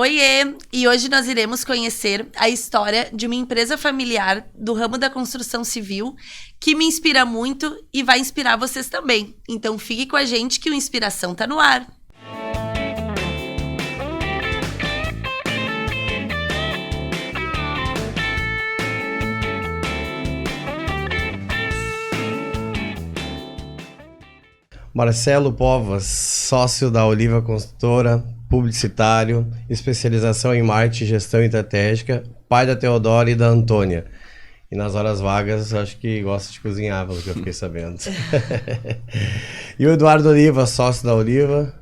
Oiê! E hoje nós iremos conhecer a história de uma empresa familiar do ramo da construção civil que me inspira muito e vai inspirar vocês também. Então fique com a gente que o Inspiração tá no ar. Marcelo Povas, sócio da Oliva Construtora, publicitário, especialização em marketing e gestão estratégica, pai da Teodora e da Antônia. E nas horas vagas, acho que gosta de cozinhar, pelo que eu fiquei sabendo. E o Eduardo Oliva, sócio da Oliva,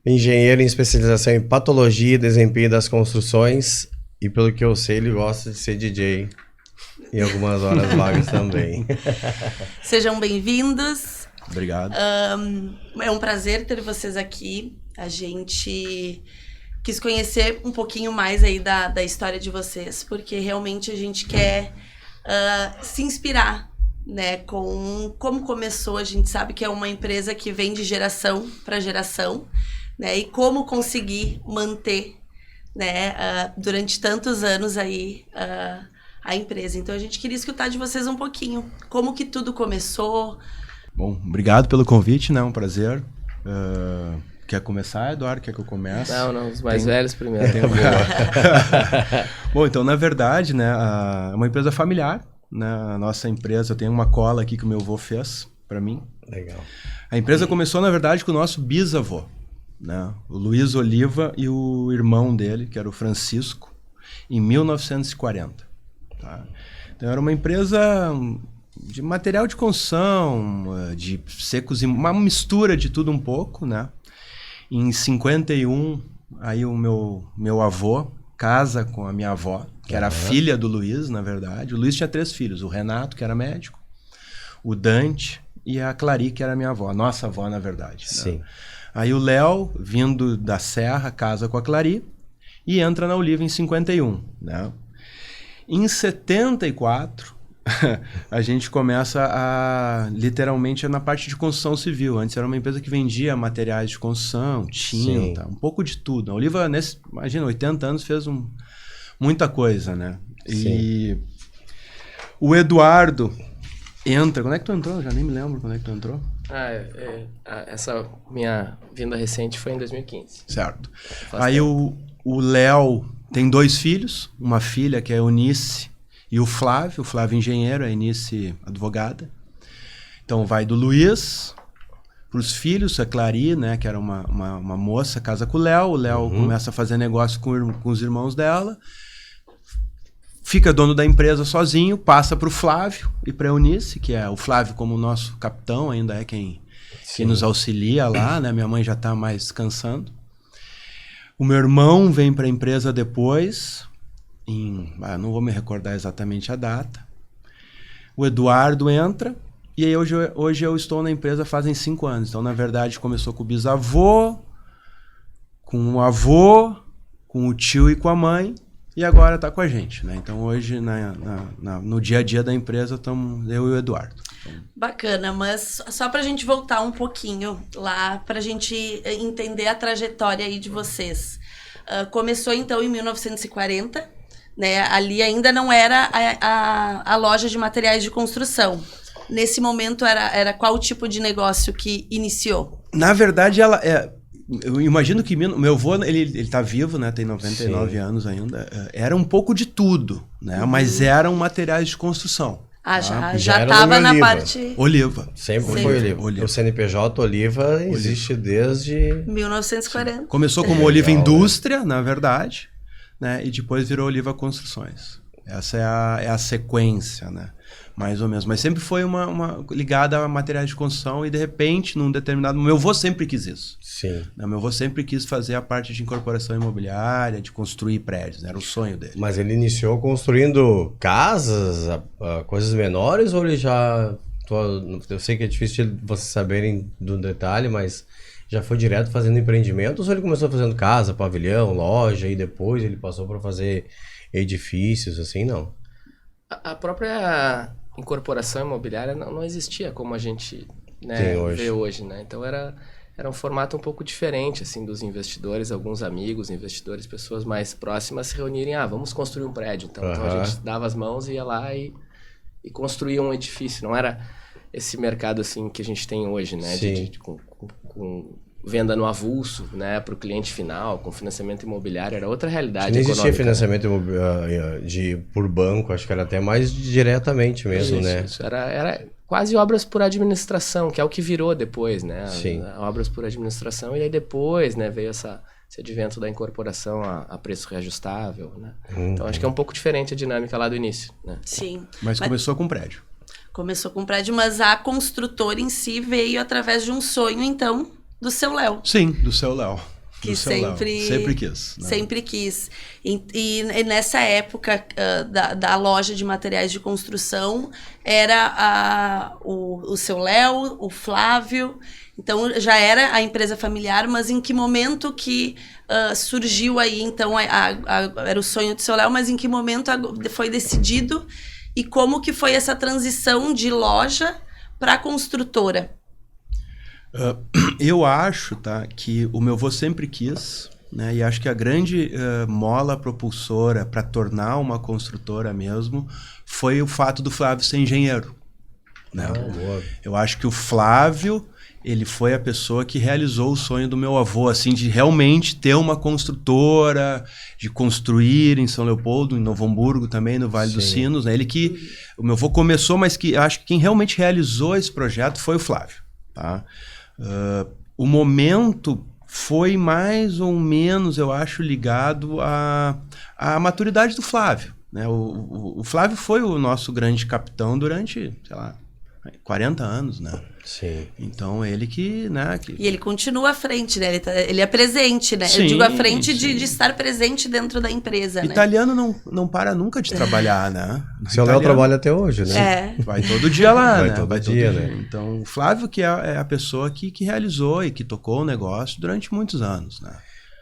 engenheiro em especialização em patologia e desempenho das construções. E pelo que eu sei, ele gosta de ser DJ em algumas horas vagas também. Sejam bem-vindos. Obrigado. É um prazer ter vocês aqui. A gente quis conhecer um pouquinho mais aí da história de vocês, porque realmente a gente quer se inspirar, né, com como começou. A gente sabe que é uma empresa que vem de geração para geração, né, e como conseguir manter, né, durante tantos anos aí a empresa. Então a gente queria escutar de vocês um pouquinho, como que tudo começou. Bom, obrigado pelo convite, né? Um prazer. Quer começar, Eduardo? Quer que eu comece? Não, os mais velhos primeiro. Bom, então, na verdade, né, é uma empresa familiar, né? A nossa empresa, eu tenho uma cola aqui que o meu avô fez para mim. Legal. A empresa começou, na verdade, com o nosso bisavô, né? O Luiz Oliva e o irmão dele, que era o Francisco, em 1940. Tá? Então, era uma empresa de material de construção, de secos, uma mistura de tudo um pouco, né? Em 51, aí o meu avô casa com a minha avó, que era a filha do Luiz, na verdade. O Luiz tinha 3 filhos, o Renato, que era médico, o Dante e a Clary, que era minha avó, a nossa avó, na verdade. Sim. Né? Aí o Léo, vindo da Serra, casa com a Clary e entra na Oliva em 51, né? Em 74... a gente começa literalmente na parte de construção civil. Antes era uma empresa que vendia materiais de construção, tinta, um pouco de tudo. A Oliva, imagina, 80 anos fez muita coisa, né? E o Eduardo entra... Quando é que tu entrou? Eu já nem me lembro quando é que tu entrou. Essa minha vinda recente foi em 2015. Certo. Aí o Léo tem 2 filhos, uma filha que é a Eunice, e o Flávio engenheiro, a Eunice advogada. Então vai do Luiz para os filhos, a Clary, né, que era uma moça, casa com o Léo começa a fazer negócio com os irmãos dela, fica dono da empresa sozinho, passa para o Flávio e para a Eunice, que é o Flávio como nosso capitão, ainda é quem nos auxilia lá, né? Minha mãe já está mais descansando. O meu irmão vem para a empresa depois... não vou me recordar exatamente a data. O Eduardo entra e aí hoje eu estou na empresa fazem 5 anos. Então, na verdade, começou com o bisavô, com o avô, com o tio e com a mãe, e agora está com a gente, né? Então, hoje, no dia a dia da empresa, estamos eu e o Eduardo. Bacana, mas só para a gente voltar um pouquinho lá, para a gente entender a trajetória aí de vocês. Começou, então, em 1940, né? Ali ainda não era a loja de materiais de construção. Nesse momento, era qual tipo de negócio que iniciou? Na verdade, eu imagino que meu avô, ele tá vivo, né? Tem 99 anos ainda. Era um pouco de tudo, né? Mas eram materiais de construção. Já estava na parte... Oliva. Sempre foi Oliva. O CNPJ Oliva existe desde... 1940. Começou como Oliva Indústria, na verdade, né? E depois virou Oliva Construções. Essa é a sequência, né? Mais ou menos. Mas sempre foi uma ligada a materiais de construção e, de repente, num determinado... Meu avô sempre quis isso. Sim. Meu avô sempre quis fazer a parte de incorporação imobiliária, de construir prédios, né? Era o sonho dele. Mas ele iniciou construindo casas, coisas menores, ou ele já... Eu sei que é difícil de vocês saberem do detalhe, mas já foi direto fazendo empreendimentos, ou ele começou fazendo casa, pavilhão, loja, e depois ele passou para fazer edifícios, assim, não? A própria incorporação imobiliária não existia como a gente, né, hoje. vê hoje, né? Então era era um formato um pouco diferente, assim, dos investidores, alguns amigos, investidores, pessoas mais próximas se reunirem, vamos construir um prédio. Então a gente dava as mãos e ia lá e construía um edifício. Não era esse mercado, assim, que a gente tem hoje, né? Com venda no avulso, né? Para o cliente final, com financiamento imobiliário, era outra realidade não econômica. Existia financiamento por banco, acho que era até mais diretamente mesmo, né? Isso. Era quase obras por administração, que é o que virou depois, né? Sim. Obras por administração, e aí depois, né, veio esse advento da incorporação a preço reajustável, né? Então acho que é um pouco diferente a dinâmica lá do início, né? Sim. Mas começou com prédio. Começou com prédio, mas a construtora em si veio através de um sonho, então, do seu Léo. Sim, do seu Léo. Que sempre quis. Né? Sempre quis. E nessa época da loja de materiais de construção, era o seu Léo, o Flávio. Então, já era a empresa familiar, mas em que momento que surgiu aí, então, era o sonho do seu Léo, mas em que momento foi decidido e como que foi essa transição de loja para construtora? Eu acho, tá, que o meu avô sempre quis, né, e acho que a grande mola propulsora para tornar uma construtora mesmo foi o fato do Flávio ser engenheiro. Né? Eu acho que o Flávio, ele foi a pessoa que realizou o sonho do meu avô, assim, de realmente ter uma construtora, de construir em São Leopoldo, em Novo Hamburgo também, no Vale dos Sinos. Né? O meu avô começou, mas que acho que quem realmente realizou esse projeto foi o Flávio. Tá? O momento foi mais ou menos, eu acho, ligado à maturidade do Flávio. Né? O Flávio foi o nosso grande capitão durante, sei lá, 40 anos, né? Sim. Então, ele que, né? E ele continua à frente, né? Ele é presente, né? Sim, eu digo à frente de estar presente dentro da empresa, né? Italiano não para nunca de trabalhar, né? Seu Léo trabalha até hoje, né? É. Vai todo dia lá, Vai né? todo dia, né? Então, o Flávio que é a pessoa que realizou e que tocou o negócio durante muitos anos, né?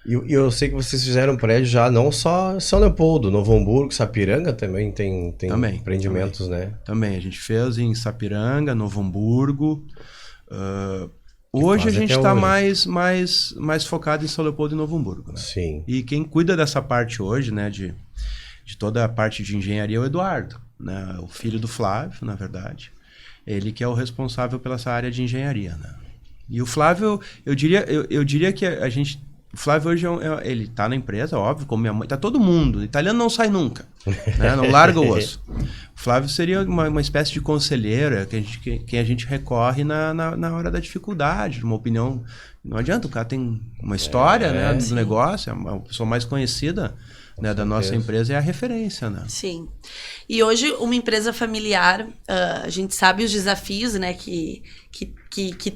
E eu sei que vocês fizeram prédio já, não só São Leopoldo, Novo Hamburgo, Sapiranga também tem empreendimentos, né? Também, a gente fez em Sapiranga, Novo Hamburgo. Hoje a gente está mais focado em São Leopoldo e Novo Hamburgo. Né? Sim. E quem cuida dessa parte hoje, né, de toda a parte de engenharia é o Eduardo, né? O filho do Flávio, na verdade. Ele que é o responsável pela essa área de engenharia, né? E o Flávio, eu diria que a gente... O Flávio hoje, ele tá na empresa, óbvio, como minha mãe, tá todo mundo. O italiano não sai nunca, né? Não larga o osso. O Flávio seria uma espécie de conselheiro, quem a gente recorre na hora da dificuldade, uma opinião. Não adianta, o cara tem uma história, né, do negócio, é a pessoa mais conhecida, né, da nossa empresa, é a referência, né? Sim. E hoje, uma empresa familiar, a gente sabe os desafios, né, que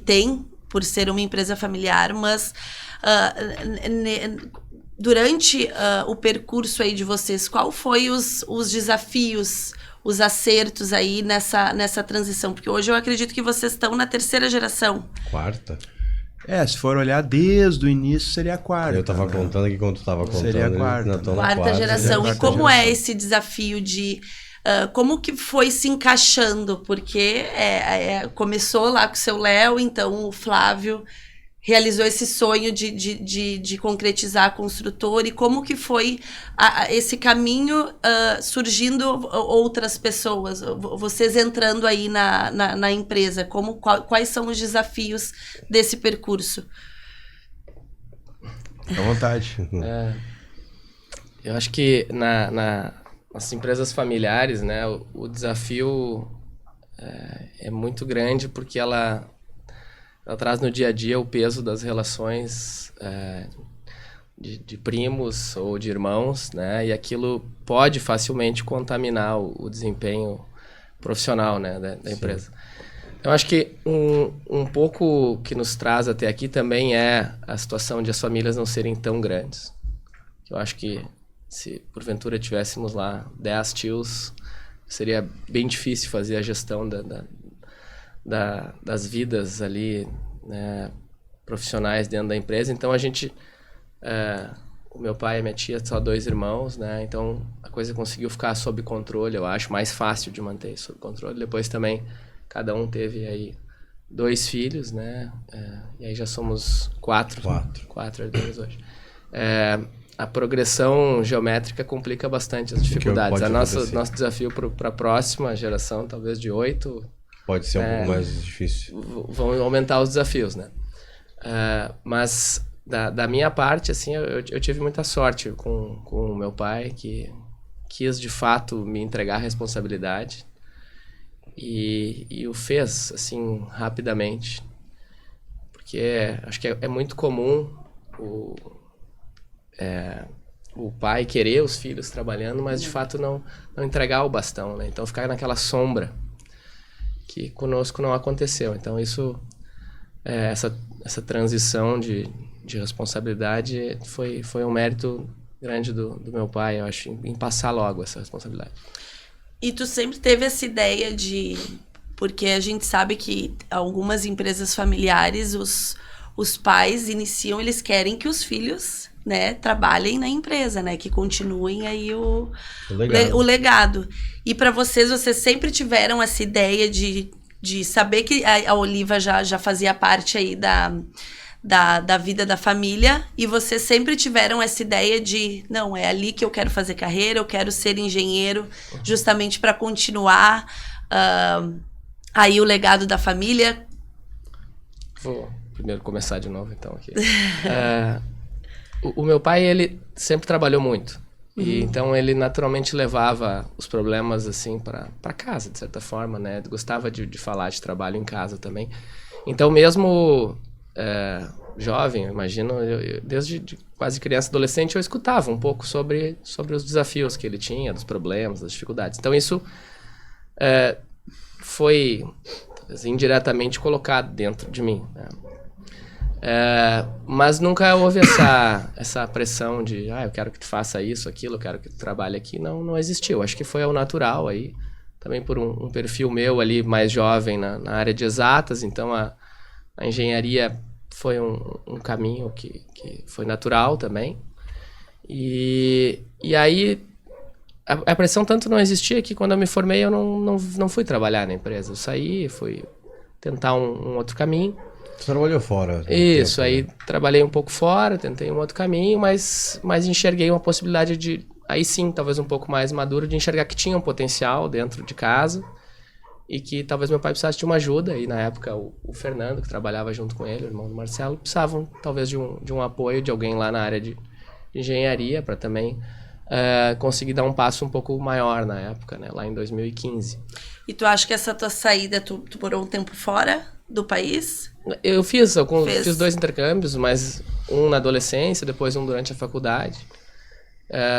tem por ser uma empresa familiar, mas durante o percurso aí de vocês, qual foi os desafios, os acertos aí nessa transição? Porque hoje eu acredito que vocês estão na terceira geração. Quarta? Se for olhar desde o início, seria a quarta. Eu tava contando aqui quando tu tava contando. Seria a quarta. Quarta geração. E como é esse desafio de... como que foi se encaixando? Porque começou lá com o seu Léo, então o Flávio realizou esse sonho de concretizar a construtora. E como que foi esse caminho surgindo outras pessoas? Vocês entrando aí na empresa, quais são os desafios desse percurso? Fica à vontade. Eu acho que nas empresas familiares, né, o desafio é muito grande porque ela traz no dia a dia o peso das relações de primos ou de irmãos, né, e aquilo pode facilmente contaminar o desempenho profissional, né, da empresa. Eu acho que um pouco que nos traz até aqui também é a situação de as famílias não serem tão grandes. Eu acho que se porventura tivéssemos lá 10 tios, seria bem difícil fazer a gestão das vidas ali, né, profissionais dentro da empresa. Então a gente, o meu pai e a minha tia, só 2 irmãos, né? Então a coisa conseguiu ficar sob controle, eu acho mais fácil de manter sob controle. Depois também cada um teve aí 2 filhos, né? E aí já somos 4 herdeiros hoje. A progressão geométrica complica bastante as dificuldades. Nosso desafio para a próxima geração, talvez de 8... Pode ser um pouco mais difícil. Vão aumentar os desafios, né? Mas da minha parte, assim, eu tive muita sorte com o meu pai, que quis de fato me entregar a responsabilidade e o fez, assim, rapidamente. Porque acho que é muito comum o pai querer os filhos trabalhando, mas de fato não entregar o bastão, né? Então ficar naquela sombra, que conosco não aconteceu. Então isso, essa transição de responsabilidade foi um mérito grande do meu pai, eu acho, em passar logo essa responsabilidade. E tu sempre teve essa ideia de... Porque a gente sabe que algumas empresas familiares, os pais iniciam, eles querem que os filhos, né, trabalhem na empresa, né, que continuem aí o legado. E para vocês sempre tiveram essa ideia de saber que a Oliva já fazia parte aí da vida da família, e vocês sempre tiveram essa ideia de, não, é ali que eu quero fazer carreira, eu quero ser engenheiro, justamente para continuar aí o legado da família. Vou primeiro começar de novo, então, aqui. O meu pai, ele sempre trabalhou muito. E então ele naturalmente levava os problemas assim para casa, de certa forma, né? Gostava de falar de trabalho em casa também. Então mesmo jovem, imagino, desde quase criança, adolescente, eu escutava um pouco sobre os desafios que ele tinha, dos problemas, das dificuldades. Então isso foi indiretamente colocado dentro de mim, né? Mas nunca houve essa pressão de eu quero que tu faça isso, aquilo, eu quero que tu trabalhe aqui. Não existiu. Acho que foi ao natural aí, também por um perfil meu ali mais jovem na área de exatas. Então a engenharia foi um caminho que foi natural também. E aí a pressão tanto não existia que quando eu me formei eu não fui trabalhar na empresa. Eu saí, fui tentar um outro caminho. Você trabalhou fora? Isso, aí trabalhei um pouco fora, tentei um outro caminho, mas enxerguei uma possibilidade de, aí sim, talvez um pouco mais maduro, de enxergar que tinha um potencial dentro de casa e que talvez meu pai precisasse de uma ajuda. E na época o Fernando, que trabalhava junto com ele, o irmão do Marcelo, precisavam talvez de um apoio de alguém lá na área de engenharia para também conseguir dar um passo um pouco maior na época, né, lá em 2015. E tu acha que essa tua saída, tu morou um tempo fora do país? Eu fiz 2 intercâmbios, mas um na adolescência, depois um durante a faculdade.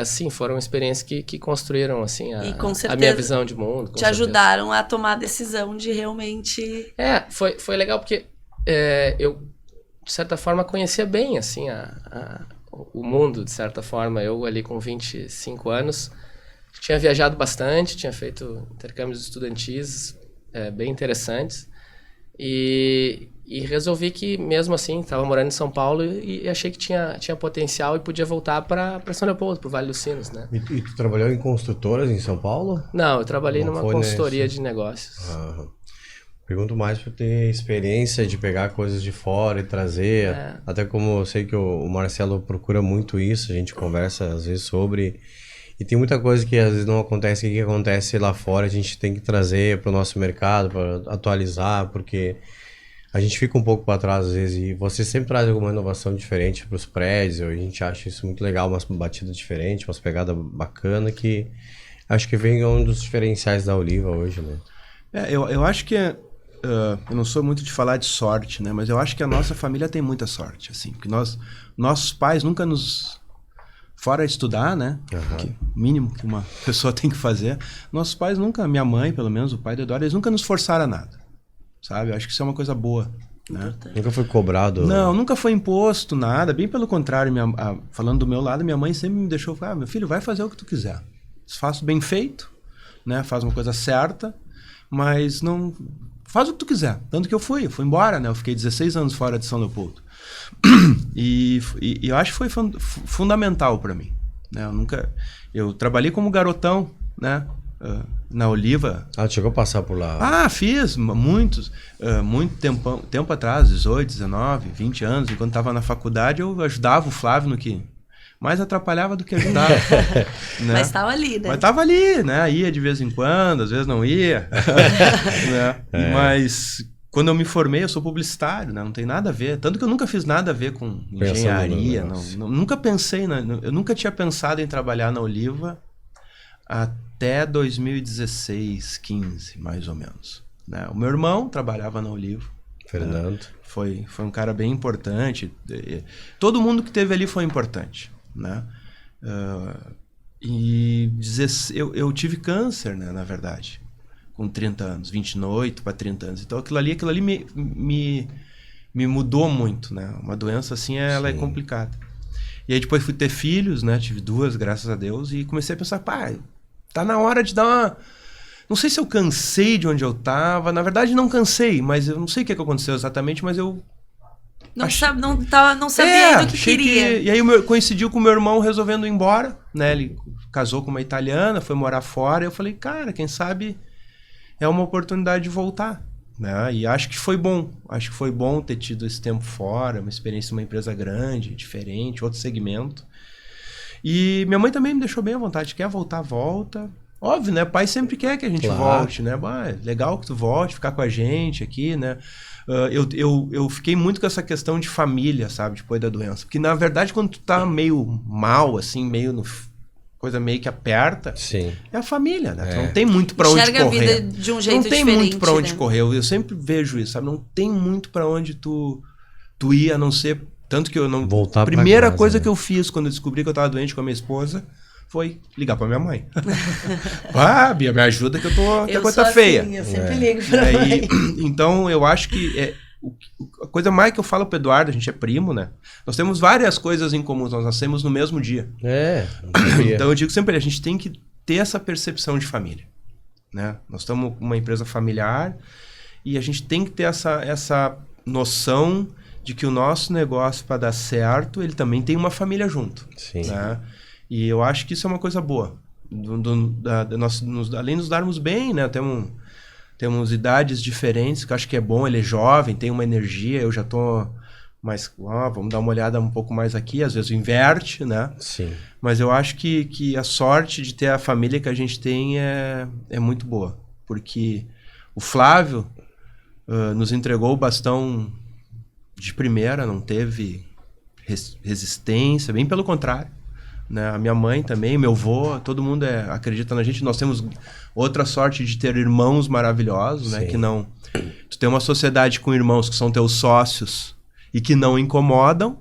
Sim, foram experiências que construíram assim, a minha visão de mundo. Te ajudaram a tomar a decisão de realmente... Foi legal porque eu, de certa forma, conhecia bem assim, o mundo, de certa forma. Eu ali com 25 anos, tinha viajado bastante, tinha feito intercâmbios estudantis bem interessantes. E resolvi que, mesmo assim, estava morando em São Paulo e achei que tinha potencial e podia voltar para São Leopoldo, para o Vale dos Sinos, né? E tu trabalhou em construtoras em São Paulo? Não, eu trabalhei numa consultoria de negócios. Pergunto mais para ter experiência de pegar coisas de fora e trazer. Até como eu sei que o Marcelo procura muito isso, a gente conversa às vezes sobre... E tem muita coisa que às vezes não acontece, que acontece lá fora, a gente tem que trazer para o nosso mercado, para atualizar, porque a gente fica um pouco para trás às vezes. E você sempre traz alguma inovação diferente para os prédios, a gente acha isso muito legal, umas batidas diferentes, umas pegadas bacanas, que acho que vem um dos diferenciais da Oliva hoje, né? Eu acho que eu não sou muito de falar de sorte, né? Mas eu acho que a nossa família tem muita sorte, assim, porque nossos pais nunca nos... Fora estudar, né? Que mínimo que uma pessoa tem que fazer. Nossos pais nunca, minha mãe, pelo menos, o pai do Eduardo, eles nunca nos forçaram a nada. Sabe? Eu acho que isso é uma coisa boa. Né? Nunca foi cobrado? Não, nunca foi imposto nada. Bem pelo contrário, falando do meu lado, minha mãe sempre me deixou falar, meu filho, vai fazer o que tu quiser. Faça bem feito, né? Faz uma coisa certa, mas não... Faz o que tu quiser. Tanto que eu fui embora, né? Eu fiquei 16 anos fora de São Leopoldo. E eu acho que foi fundamental para mim, né? Eu trabalhei como garotão, né? na Oliva. Ah, chegou a passar por lá. Ah, fiz muito tempo atrás, 18, 19, 20 anos, e quando estava na faculdade eu ajudava o Flávio no que mais atrapalhava do que ajudava. Né? Mas estava ali, né? Mas estava ali, né? Ia de vez em quando, às vezes não ia. Né? Mas quando eu me formei, eu sou publicitário, né? Não tem nada a ver. Tanto que eu nunca fiz nada a ver com engenharia. Nunca pensei, eu nunca tinha pensado em trabalhar na Oliva até 2016, 15, mais ou menos. Né? O meu irmão trabalhava na Oliva. Fernando. Foi um cara bem importante. Todo mundo que teve ali foi importante. Né? Eu tive câncer, né, na verdade, com 30 anos, 28 para 30 anos. Então aquilo ali me mudou muito, né? Uma doença assim, ela é complicada. E aí depois fui ter filhos, né? Tive 2, graças a Deus, e comecei a pensar, pai, tá na hora de dar uma... Não sei se eu cansei de onde eu tava, na verdade não cansei, mas eu não sei o que aconteceu exatamente, mas eu... Não sabia do que queria. E aí coincidiu com o meu irmão resolvendo ir embora, né? Ele casou com uma italiana, foi morar fora, e eu falei, cara, quem sabe é uma oportunidade de voltar, né? E acho que foi bom. Acho que foi bom ter tido esse tempo fora, uma experiência em uma empresa grande, diferente, outro segmento. E minha mãe também me deixou bem à vontade. Quer voltar, volta. Óbvio, né? Pai sempre quer que a gente volte, né? Legal que tu volte, ficar com a gente aqui, né? Eu fiquei muito com essa questão de família, sabe? Depois da doença. Porque, na verdade, quando tu tá meio mal, assim, coisa meio que aperta, Sim. É a família, né? Tu não tem muito pra onde correr. Enxerga a vida de um jeito diferente. Não tem muito pra onde né? correr. Eu sempre vejo isso, sabe? Não tem muito pra onde tu ir, a não ser... Tanto que eu não... Voltar a primeira casa, coisa né? que eu fiz quando eu descobri que eu tava doente com a minha esposa foi ligar pra minha mãe. Bia, me ajuda que eu tô... a coisa tá feia. Assim, eu sempre ligo pra mãe. Então, eu acho que... a coisa mais que eu falo pro Eduardo, a gente é primo, né? Nós temos várias coisas em comum, nós nascemos no mesmo dia. Então eu digo sempre, a gente tem que ter essa percepção de família, né? Nós estamos uma empresa familiar e a gente tem que ter essa noção de que o nosso negócio, para dar certo, ele também tem uma família junto. Sim. Né? E eu acho que isso é uma coisa boa. Além de nos darmos bem, né? Temos idades diferentes, que eu acho que é bom. Ele é jovem, tem uma energia, eu já tô mais... vamos dar uma olhada um pouco mais aqui, às vezes inverte, né? Sim. Mas eu acho que a sorte de ter a família que a gente tem é muito boa. Porque o Flávio nos entregou o bastão de primeira, não teve resistência, bem pelo contrário. Né? A minha mãe também, meu avô, todo mundo acredita na gente. Nós temos outra sorte de ter irmãos maravilhosos, né? Que não... Tu tem uma sociedade com irmãos que são teus sócios e que não incomodam,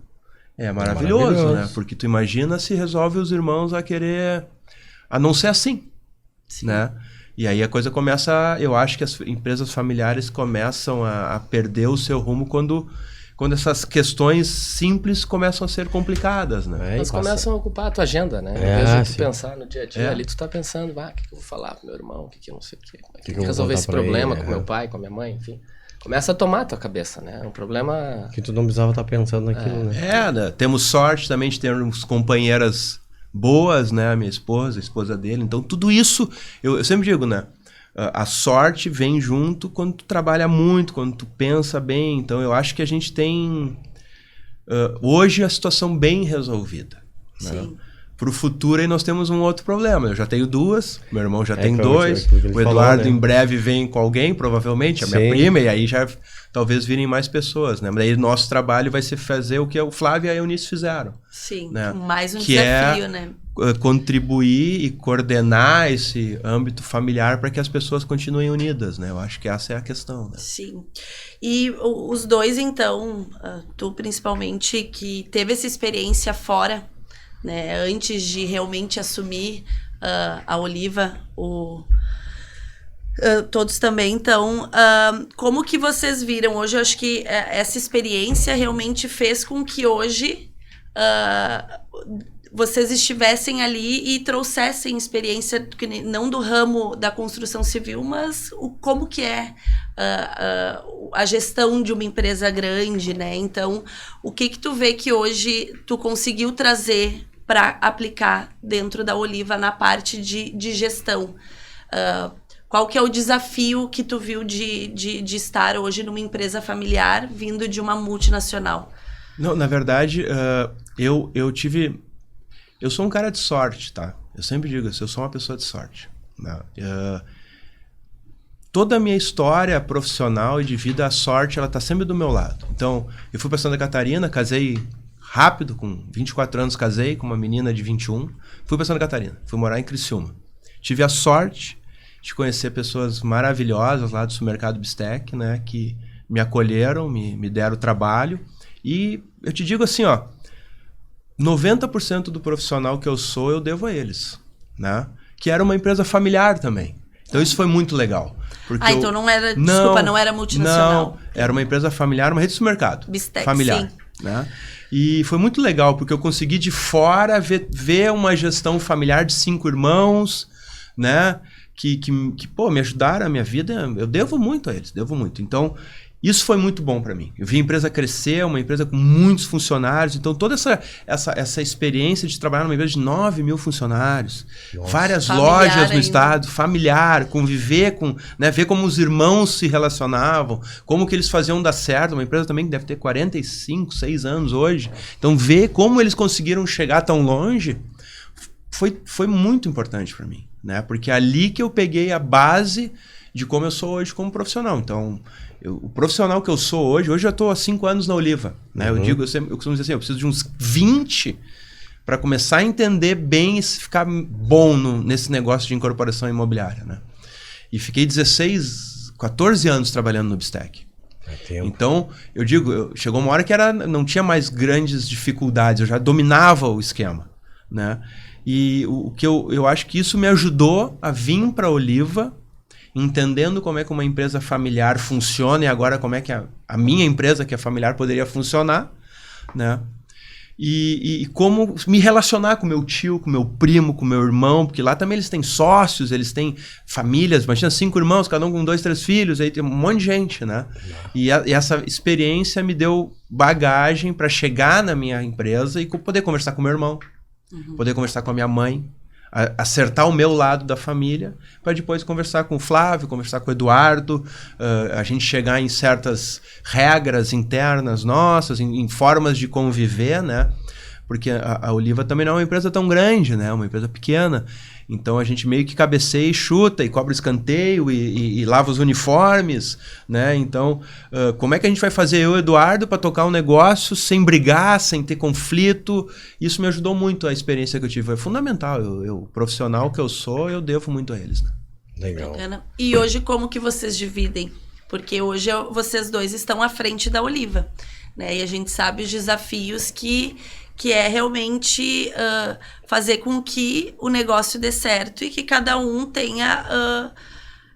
é maravilhoso, né? Porque tu imagina se resolve os irmãos a não ser assim, né? E aí a coisa começa... Eu acho que as empresas familiares começam a perder o seu rumo quando essas questões simples começam a ser complicadas, né? Elas começam a ocupar a tua agenda, né? Em vez de tu pensar no dia a dia, ali tu tá pensando, o que eu vou falar pro meu irmão, o que eu não sei o quê. Como é que eu vou resolver esse problema com meu pai, com a minha mãe, enfim. Começa a tomar a tua cabeça, né? É um problema... Que tu não precisava estar pensando naquilo, né? Né? Temos sorte também de termos companheiras boas, né? A minha esposa, a esposa dele. Então, tudo isso, eu sempre digo, né? A sorte vem junto quando tu trabalha muito, quando tu pensa bem. Então, eu acho que a gente tem, hoje, a situação bem resolvida. Né? Para o futuro, aí nós temos um outro problema. Eu já tenho 2, meu irmão já tem 2. O Eduardo, em breve, vem com alguém, provavelmente, a minha prima, e aí já talvez virem mais pessoas. Né? Mas aí nosso trabalho vai ser fazer o que o Flávio e a Eunice fizeram. Sim, né? mais um que desafio, né? Contribuir e coordenar esse âmbito familiar para que as pessoas continuem unidas, né? Eu acho que essa é a questão, né? Sim. E os dois, então, tu principalmente, que teve essa experiência fora, né? Antes de realmente assumir a Oliva, todos também, então, como que vocês viram? Hoje eu acho que essa experiência realmente fez com que hoje... vocês estivessem ali e trouxessem experiência, não do ramo da construção civil, mas como que é a gestão de uma empresa grande, né? Então, o que tu vê que hoje tu conseguiu trazer para aplicar dentro da Oliva na parte de gestão? qual que é o desafio que tu viu de estar hoje numa empresa familiar vindo de uma multinacional? Não, na verdade, eu sou um cara de sorte, tá? Eu sempre digo isso, eu sou uma pessoa de sorte. Né? Toda a minha história profissional e de vida, a sorte, ela tá sempre do meu lado. Então, eu fui para Santa Catarina, casei rápido, com 24 anos casei com uma menina de 21, fui para Santa Catarina, fui morar em Criciúma. Tive a sorte de conhecer pessoas maravilhosas lá do supermercado Bistec, né, que me acolheram, me deram trabalho. E eu te digo assim, ó, 90% do profissional que eu sou, eu devo a eles, né? Que era uma empresa familiar também. Então isso foi muito legal. Porque então não era, desculpa, não era multinacional. Não, era uma empresa familiar, uma rede de supermercado. Bistec, familiar, sim. Né? E foi muito legal, porque eu consegui de fora ver uma gestão familiar de 5 irmãos, né? Que pô, me ajudaram a minha vida. Eu devo muito a eles, devo muito. Então, isso foi muito bom para mim. Eu vi a empresa crescer, uma empresa com muitos funcionários. Então, toda essa experiência de trabalhar numa empresa de 9 mil funcionários, várias lojas no estado, familiar, conviver com, né, ver como os irmãos se relacionavam, como que eles faziam dar certo. Uma empresa também que deve ter 45, 6 anos hoje. Então, ver como eles conseguiram chegar tão longe foi muito importante para mim, né? Porque é ali que eu peguei a base de como eu sou hoje como profissional. Então, o profissional que eu sou hoje eu estou há 5 anos na Oliva, né? Eu costumo dizer assim, eu preciso de uns 20 para começar a entender bem e ficar bom nesse negócio de incorporação imobiliária, né? E fiquei 14 anos trabalhando no Bistec. Então, eu digo, chegou uma hora que não tinha mais grandes dificuldades, eu já dominava o esquema, né? E o que eu acho que isso me ajudou a vir para a Oliva, entendendo como é que uma empresa familiar funciona e agora como é que a minha empresa, que é familiar, poderia funcionar, né? E como me relacionar com meu tio, com meu primo, com meu irmão, porque lá também eles têm sócios, eles têm famílias, imagina 5 irmãos, cada um com 2, 3 filhos, aí tem um monte de gente, né? E essa experiência me deu bagagem para chegar na minha empresa e poder conversar com meu irmão, poder conversar com a minha mãe, acertar o meu lado da família, para depois conversar com o Flávio, conversar com o Eduardo, a gente chegar em certas regras internas nossas, em formas de conviver, né? Porque a Oliva também não é uma empresa tão grande, né? É uma empresa pequena. Então a gente meio que cabeceia e chuta, e cobra escanteio, e lava os uniformes, né? Então, como é que a gente vai fazer eu e o Eduardo para tocar um negócio sem brigar, sem ter conflito? Isso me ajudou muito, a experiência que eu tive. É fundamental. O profissional que eu sou, eu devo muito a eles, né? Legal. Bacana. E hoje como que vocês dividem? Porque hoje vocês dois estão à frente da Oliva, né? E a gente sabe os desafios que é realmente fazer com que o negócio dê certo e que cada um tenha,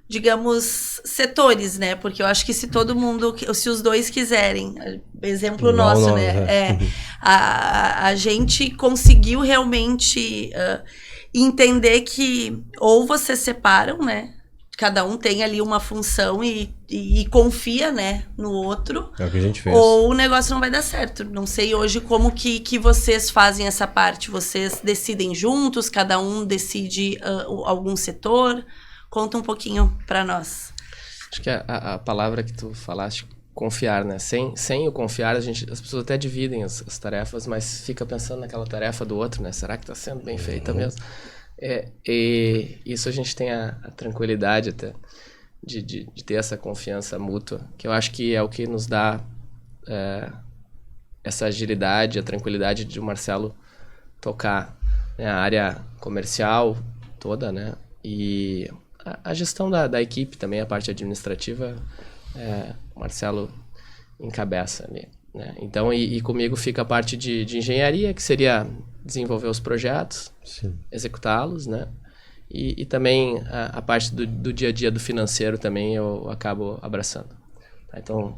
digamos, setores, né? Porque eu acho que se todo mundo, se os dois quiserem, exemplo nosso, né? A gente conseguiu realmente entender que ou vocês separam, né? Cada um tem ali uma função e confia, né, no outro. É o que a gente fez. Ou o negócio não vai dar certo. Não sei hoje como que vocês fazem essa parte. Vocês decidem juntos, cada um decide algum setor? Conta um pouquinho para nós. Acho que a palavra que tu falaste, confiar, né? Sem o confiar, as pessoas até dividem as tarefas, mas fica pensando naquela tarefa do outro, né? Será que está sendo bem feita mesmo? E isso a gente tem a tranquilidade até de ter essa confiança mútua, que eu acho que é o que nos dá essa agilidade, a tranquilidade de o Marcelo tocar, né, a área comercial toda, né, e a gestão da equipe também, a parte administrativa, o Marcelo encabeça ali, né? Então, e comigo fica a parte de engenharia, que seria desenvolver os projetos, executá-los, né? E também a parte do dia a dia do financeiro também eu acabo abraçando. Tá? Então,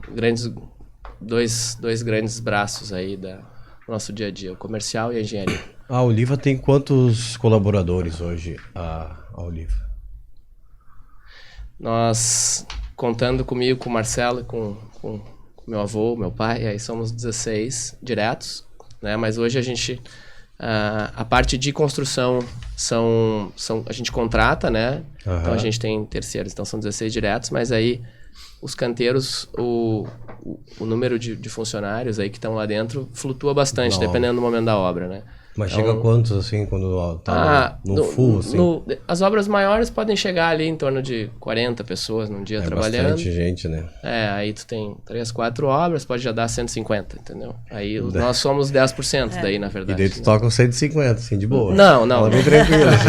dois grandes braços aí do nosso dia a dia, o comercial e a engenharia. A Oliva tem quantos colaboradores hoje, a Oliva? Nós, contando comigo, com o Marcelo, com meu avô, meu pai, aí somos 16 diretos, né? Mas hoje a gente... a parte de construção a gente contrata, né? Aham. Então a gente tem terceiros, então são 16 diretos, mas aí os canteiros, o número de funcionários aí que estão lá dentro flutua bastante, Bom. dependendo do momento da obra, né? Mas Então, chega a quantos, assim, quando tá no full, assim? As obras maiores podem chegar ali em torno de 40 pessoas num dia trabalhando. Bastante gente, né? Aí tu tem 3, 4 obras, pode já dar 150, entendeu? Aí nós somos 10% daí, na E verdade. daí tu toca uns 150, assim, de boa. Não. Fala bem tranquilo, assim.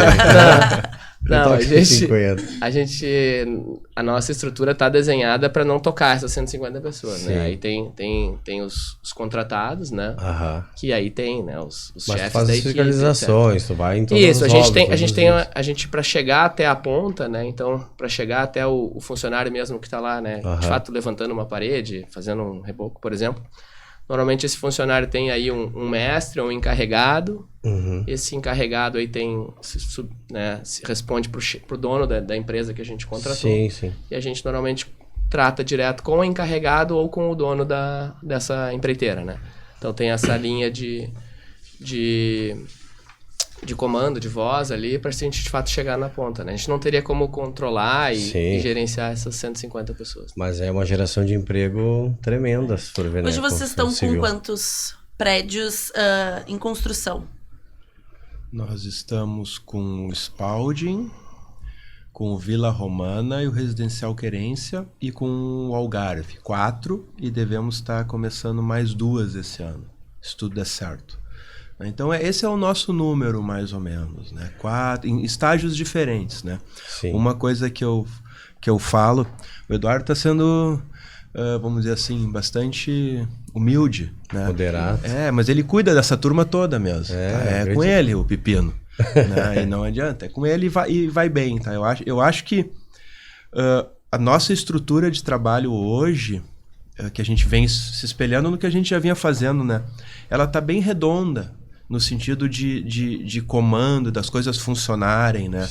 Não, toca 150. a nossa estrutura tá desenhada para não tocar essas 150 pessoas, né? Sim. Aí tem os contratados, né? Aham. Que aí tem, né? Os Mas chefes tu faz da as equipe, fiscalizações, tu vai em todas Isso, as a gente obras, tem, a todos gente os tem, dias. a gente para chegar até a ponta, né? Então, para chegar até o funcionário mesmo que tá lá, né? Aham. De fato, levantando uma parede, fazendo um reboco, por exemplo. Normalmente esse funcionário tem aí um mestre, um encarregado. Uhum. Esse encarregado aí se responde pro dono da empresa que a gente contratou. Sim. E a gente normalmente trata direto com o encarregado ou com o dono dessa empreiteira, né? Então tem essa linha de comando, de voz ali, para a gente de fato chegar na ponta, né? A gente não teria como controlar e gerenciar essas 150 pessoas. Mas é uma geração de emprego tremenda, se for ver, né? Hoje vocês estão com Civil. quantos prédios em construção? Nós estamos com o Spalding, com o Vila Romana e o Residencial Querência e com o Algarve. 4, e devemos estar começando mais 2 esse ano, se tudo der certo. Então esse é o nosso número, mais ou menos, né? 4, em estágios diferentes, né? Sim. Uma coisa que eu falo, o Eduardo está sendo, vamos dizer assim, bastante humilde, né? Moderado. Mas ele cuida dessa turma toda mesmo. Tá? acredito. Com ele o pepino. Né? E não adianta. É com ele e vai bem. Tá? Eu acho que a nossa estrutura de trabalho hoje, que a gente vem se espelhando no que a gente já vinha fazendo, né? Ela tá bem redonda, no sentido de comando, das coisas funcionarem, né?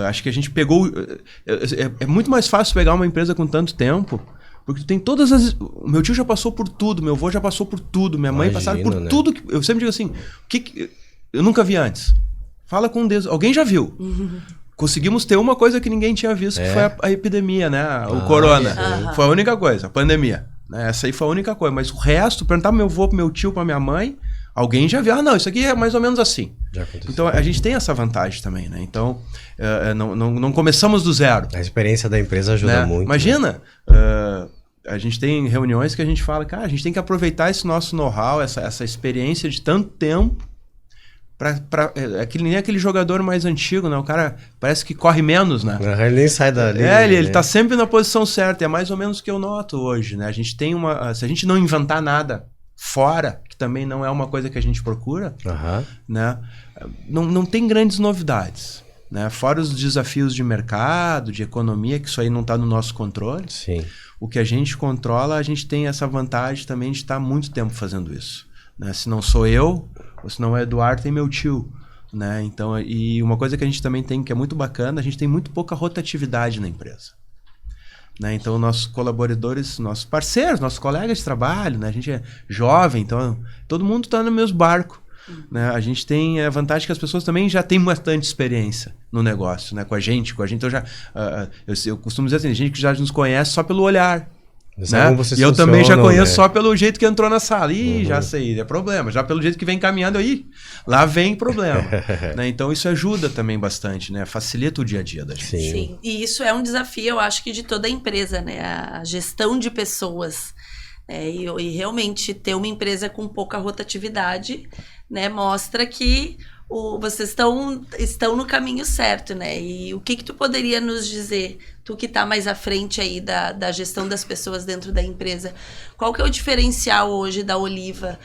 Acho que a gente pegou... É muito mais fácil pegar uma empresa com tanto tempo, porque tem todas as... Meu tio já passou por tudo, meu avô já passou por tudo, minha mãe passaram por tudo. Eu sempre digo assim, eu nunca vi antes. Fala com Deus. Alguém já viu. Conseguimos ter uma coisa que ninguém tinha visto, que foi a epidemia, né? O corona. Foi a única coisa, a pandemia. Né? Essa aí foi a única coisa. Mas o resto, perguntar pro meu avô, pro meu tio, pra minha mãe, alguém já viu. Não, isso aqui é mais ou menos assim. Então a gente tem essa vantagem também, né? Então não começamos do zero. A experiência da empresa ajuda muito. Imagina, a gente tem reuniões que a gente fala, cara, a gente tem que aproveitar esse nosso know-how, essa experiência de tanto tempo, nem aquele jogador mais antigo, né? O cara parece que corre menos, né? Ele nem sai dali. Ele tá sempre na posição certa. É mais ou menos o que eu noto hoje, né? A gente tem se a gente não inventar nada fora, que também não é uma coisa que a gente procura, né? Não tem grandes novidades, né? Fora os desafios de mercado, de economia, que isso aí não está no nosso controle. Sim. O que a gente controla, a gente tem essa vantagem também de estar muito tempo fazendo isso, né? Se não sou eu, ou se não é Eduardo, tem meu tio, né? Então, e uma coisa que a gente também tem, que é muito bacana, a gente tem muito pouca rotatividade na empresa. Né? Então, nossos colaboradores, nossos parceiros, nossos colegas de trabalho, né? A gente é jovem, então todo mundo está no mesmo barco. Né? A gente tem a vantagem que as pessoas também já têm bastante experiência no negócio, né? Com a gente. Então, eu costumo dizer assim, gente que já nos conhece só pelo olhar. Né? E eu também já conheço, né? Só pelo jeito que entrou na sala. Já sei, é problema. Já pelo jeito que vem caminhando, lá vem problema. Né? Então isso ajuda também bastante, né? Facilita o dia a dia da gente. Sim. E isso é um desafio, eu acho que de toda a empresa, né? A gestão de pessoas. E realmente ter uma empresa com pouca rotatividade, né? Mostra que vocês estão no caminho certo, né? E o que tu poderia nos dizer, tu que está mais à frente aí da gestão das pessoas dentro da empresa, qual que é o diferencial hoje da Oliva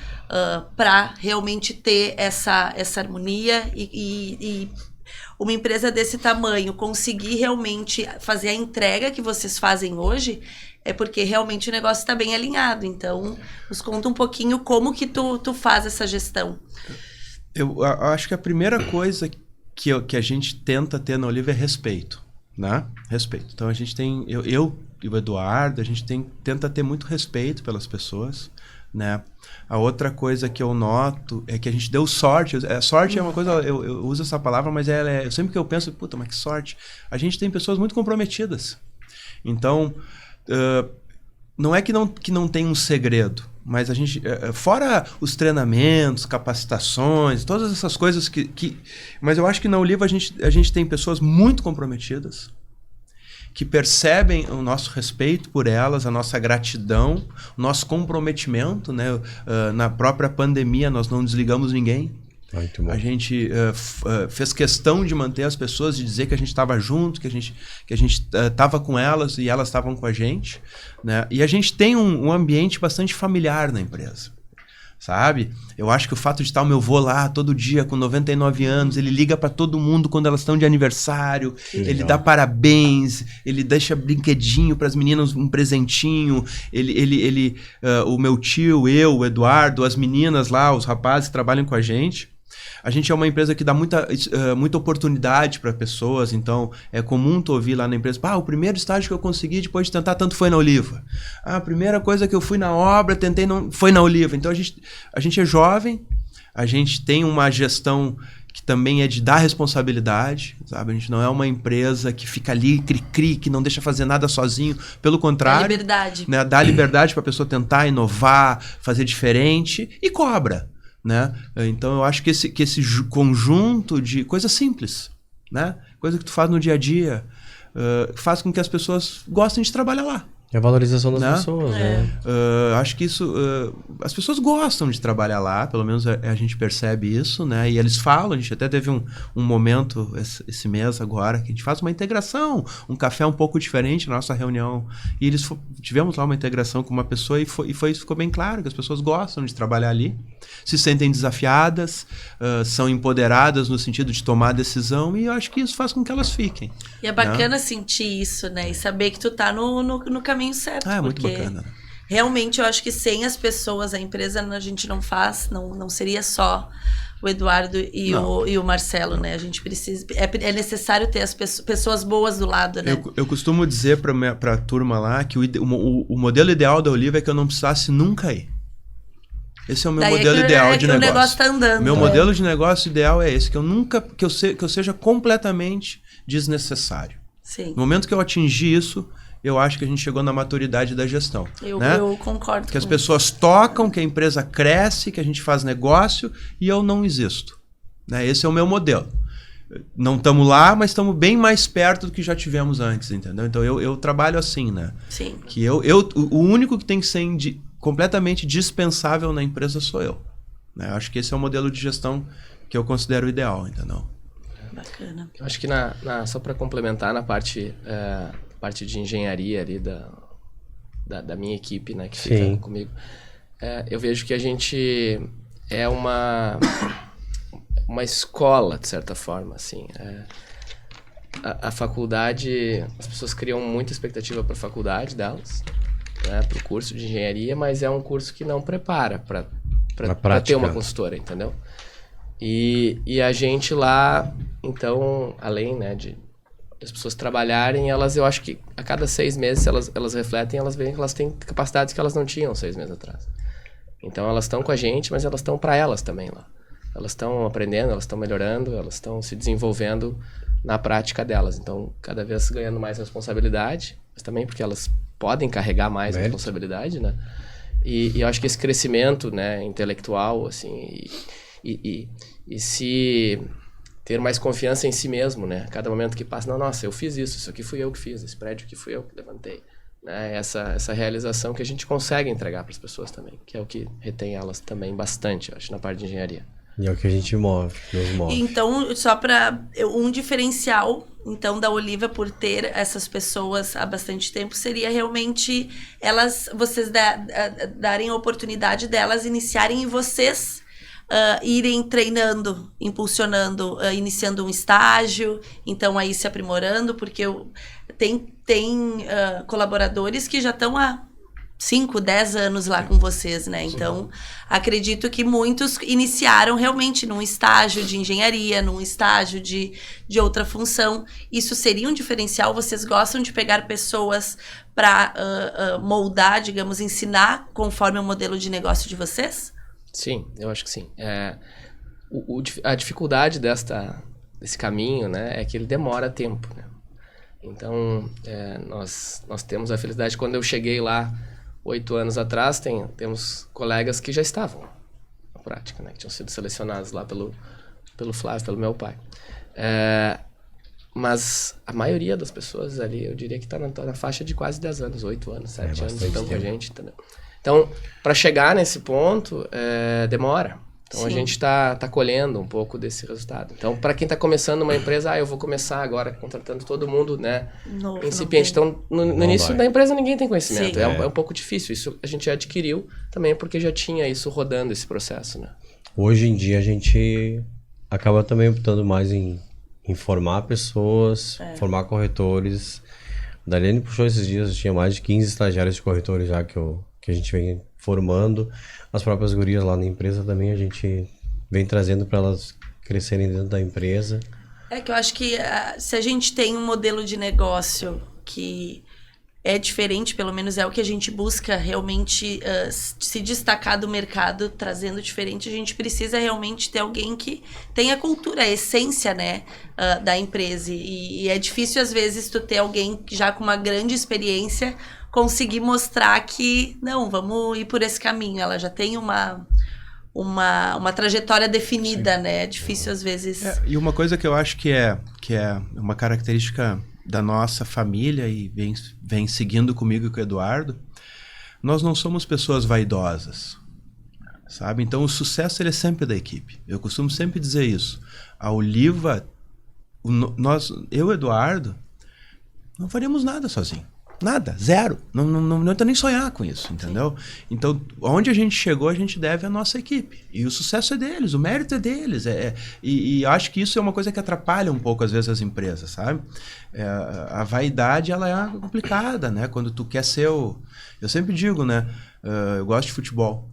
para realmente ter essa harmonia e uma empresa desse tamanho conseguir realmente fazer a entrega que vocês fazem hoje? É porque realmente o negócio está bem alinhado. Então, nos conta um pouquinho como que tu faz essa gestão. Eu acho que a primeira coisa que a gente tenta ter na Oliva é respeito, né? Respeito. Então a gente tem, eu e o Eduardo, a gente tenta ter muito respeito pelas pessoas, né? A outra coisa que eu noto é que a gente deu sorte. Sorte é uma coisa, eu uso essa palavra, mas sempre que eu penso, puta, mas que sorte. A gente tem pessoas muito comprometidas. Então, não é que não tem um segredo, mas a gente, fora os treinamentos, capacitações, todas essas coisas mas eu acho que na Oliva a gente tem pessoas muito comprometidas, que percebem o nosso respeito por elas, a nossa gratidão, o nosso comprometimento, né? Na própria pandemia nós não desligamos ninguém. Muito bom. A gente fez questão de manter as pessoas, de dizer que a gente estava junto, que a gente estava com elas e elas estavam com a gente, né? E a gente tem um ambiente bastante familiar na empresa, sabe? Eu acho que o fato de estar o meu avô lá todo dia com 99 anos, ele liga para todo mundo quando elas estão de aniversário, ele dá parabéns, ele deixa brinquedinho para as meninas, um presentinho, o meu tio, eu, o Eduardo, as meninas lá, os rapazes que trabalham com a gente. A gente é uma empresa que dá muita oportunidade para pessoas, então é comum tu ouvir lá na empresa, o primeiro estágio que eu consegui depois de tentar tanto foi na Oliva. A primeira coisa que eu fui na obra, tentei, não foi na Oliva. Então a gente é jovem, a gente tem uma gestão que também é de dar responsabilidade, sabe? A gente não é uma empresa que fica ali, cri-cri, que não deixa fazer nada sozinho. Pelo contrário, dá liberdade. Né? Dá liberdade para a pessoa tentar inovar, fazer diferente e cobra. Né? Então eu acho que esse conjunto de coisas simples, né? Coisa que tu faz no dia a dia, faz com que as pessoas gostem de trabalhar lá. É a valorização das pessoas, né? Acho que isso... as pessoas gostam de trabalhar lá, pelo menos a gente percebe isso, né? E eles falam, a gente até teve um momento esse mês agora, que a gente faz uma integração, um café um pouco diferente na nossa reunião. E tivemos lá uma integração com uma pessoa e ficou bem claro que as pessoas gostam de trabalhar ali, se sentem desafiadas, são empoderadas no sentido de tomar decisão, e eu acho que isso faz com que elas fiquem. E é bacana sentir isso, né? E saber que tu tá no caminho certo. É muito bacana. Realmente, eu acho que sem as pessoas, a empresa a gente não faz, não seria só o Eduardo e o Marcelo, né? A gente precisa... É necessário ter as pessoas boas do lado, né? Eu costumo dizer para a turma lá que o modelo ideal da Oliva é que eu não precisasse nunca ir. Esse é o meu modelo ideal de negócio. O negócio tá andando. Meu modelo de negócio ideal é esse, que eu seja completamente desnecessário. Sim. No momento que eu atingir isso, eu acho que a gente chegou na maturidade da gestão. Eu concordo. Que as pessoas tocam, que a empresa cresce, que a gente faz negócio e eu não existo. Né? Esse é o meu modelo. Não estamos lá, mas estamos bem mais perto do que já tivemos antes, entendeu? Então eu trabalho assim, né? Sim. Que o único que tem que ser completamente dispensável na empresa sou eu. Né? Eu acho que esse é o modelo de gestão que eu considero ideal, entendeu? Bacana. Eu acho que só para complementar na parte de engenharia ali da minha equipe, né, que fica comigo, eu vejo que a gente é uma escola, de certa forma, assim. A faculdade, as pessoas criam muita expectativa para a faculdade delas, né, para o curso de engenharia, mas é um curso que não prepara para ter uma consultora, entendeu? E a gente lá, então, além, né, de as pessoas trabalharem, eu acho que a cada 6 meses elas refletem, elas veem que elas têm capacidades que elas não tinham 6 meses atrás. Então elas estão com a gente, mas elas estão para elas também lá. Elas estão aprendendo, elas estão melhorando, elas estão se desenvolvendo na prática delas. Então, cada vez ganhando mais responsabilidade, mas também porque elas podem carregar mais responsabilidade, né? E eu acho que esse crescimento, né, intelectual, assim, e se ter mais confiança em si mesmo, né? Cada momento que passa, nossa, eu fiz isso aqui fui eu que fiz, esse prédio aqui fui eu que levantei. Né? Essa realização que a gente consegue entregar para as pessoas também, que é o que retém elas também bastante, eu acho, na parte de engenharia. E é o que a gente nos move. Então, só para um diferencial, então, da Oliva por ter essas pessoas há bastante tempo seria realmente vocês darem a oportunidade delas iniciarem em vocês irem treinando, impulsionando, iniciando um estágio, então aí se aprimorando, porque tem colaboradores que já estão há 5, 10 anos lá com vocês, né? Então, acredito que muitos iniciaram realmente num estágio de engenharia, num estágio de outra função. Isso seria um diferencial? Vocês gostam de pegar pessoas para moldar, digamos, ensinar conforme o modelo de negócio de vocês? Sim, eu acho que sim. A dificuldade desse caminho, né, é que ele demora tempo, né? Então, nós temos a felicidade, quando eu cheguei lá 8 anos atrás, temos colegas que já estavam na prática, né, que tinham sido selecionados lá pelo Flávio, pelo meu pai. Mas a maioria das pessoas ali, eu diria que está na faixa de quase 10 anos, 8 anos, 7 anos, então com a gente, entendeu? Então, para chegar nesse ponto, demora. Então, a gente está colhendo um pouco desse resultado. Então, para quem está começando uma empresa, eu vou começar agora contratando todo mundo, né, incipiente. Então, no início da empresa, ninguém tem conhecimento. É um pouco difícil. Isso a gente adquiriu também porque já tinha isso rodando, esse processo, né? Hoje em dia, a gente acaba também optando mais em formar pessoas, formar corretores. A Dariane puxou esses dias, tinha mais de 15 estagiários de corretores já que a gente vem formando. As próprias gurias lá na empresa também a gente vem trazendo para elas crescerem dentro da empresa. É que eu acho que se a gente tem um modelo de negócio que é diferente, pelo menos é o que a gente busca realmente se destacar do mercado, trazendo diferente, a gente precisa realmente ter alguém que tenha a cultura, a essência, né, da empresa. E é difícil, às vezes, tu ter alguém já com uma grande experiência conseguir mostrar que, não, vamos ir por esse caminho. Ela já tem uma trajetória definida, né? É difícil, às vezes... E uma coisa que eu acho que é uma característica da nossa família e vem seguindo comigo e com o Eduardo, nós não somos pessoas vaidosas, sabe? Então, o sucesso ele é sempre da equipe. Eu costumo sempre dizer isso. A Oliva, eu e o Eduardo, não faríamos nada sozinho. Nada, zero. Não adianta nem sonhar com isso, entendeu? Então, onde a gente chegou, a gente deve à nossa equipe. E o sucesso é deles, o mérito é deles. E acho que isso é uma coisa que atrapalha um pouco, às vezes, as empresas, sabe? A vaidade, ela é complicada, né? Quando tu quer ser o... Eu sempre digo, né? Eu gosto de futebol.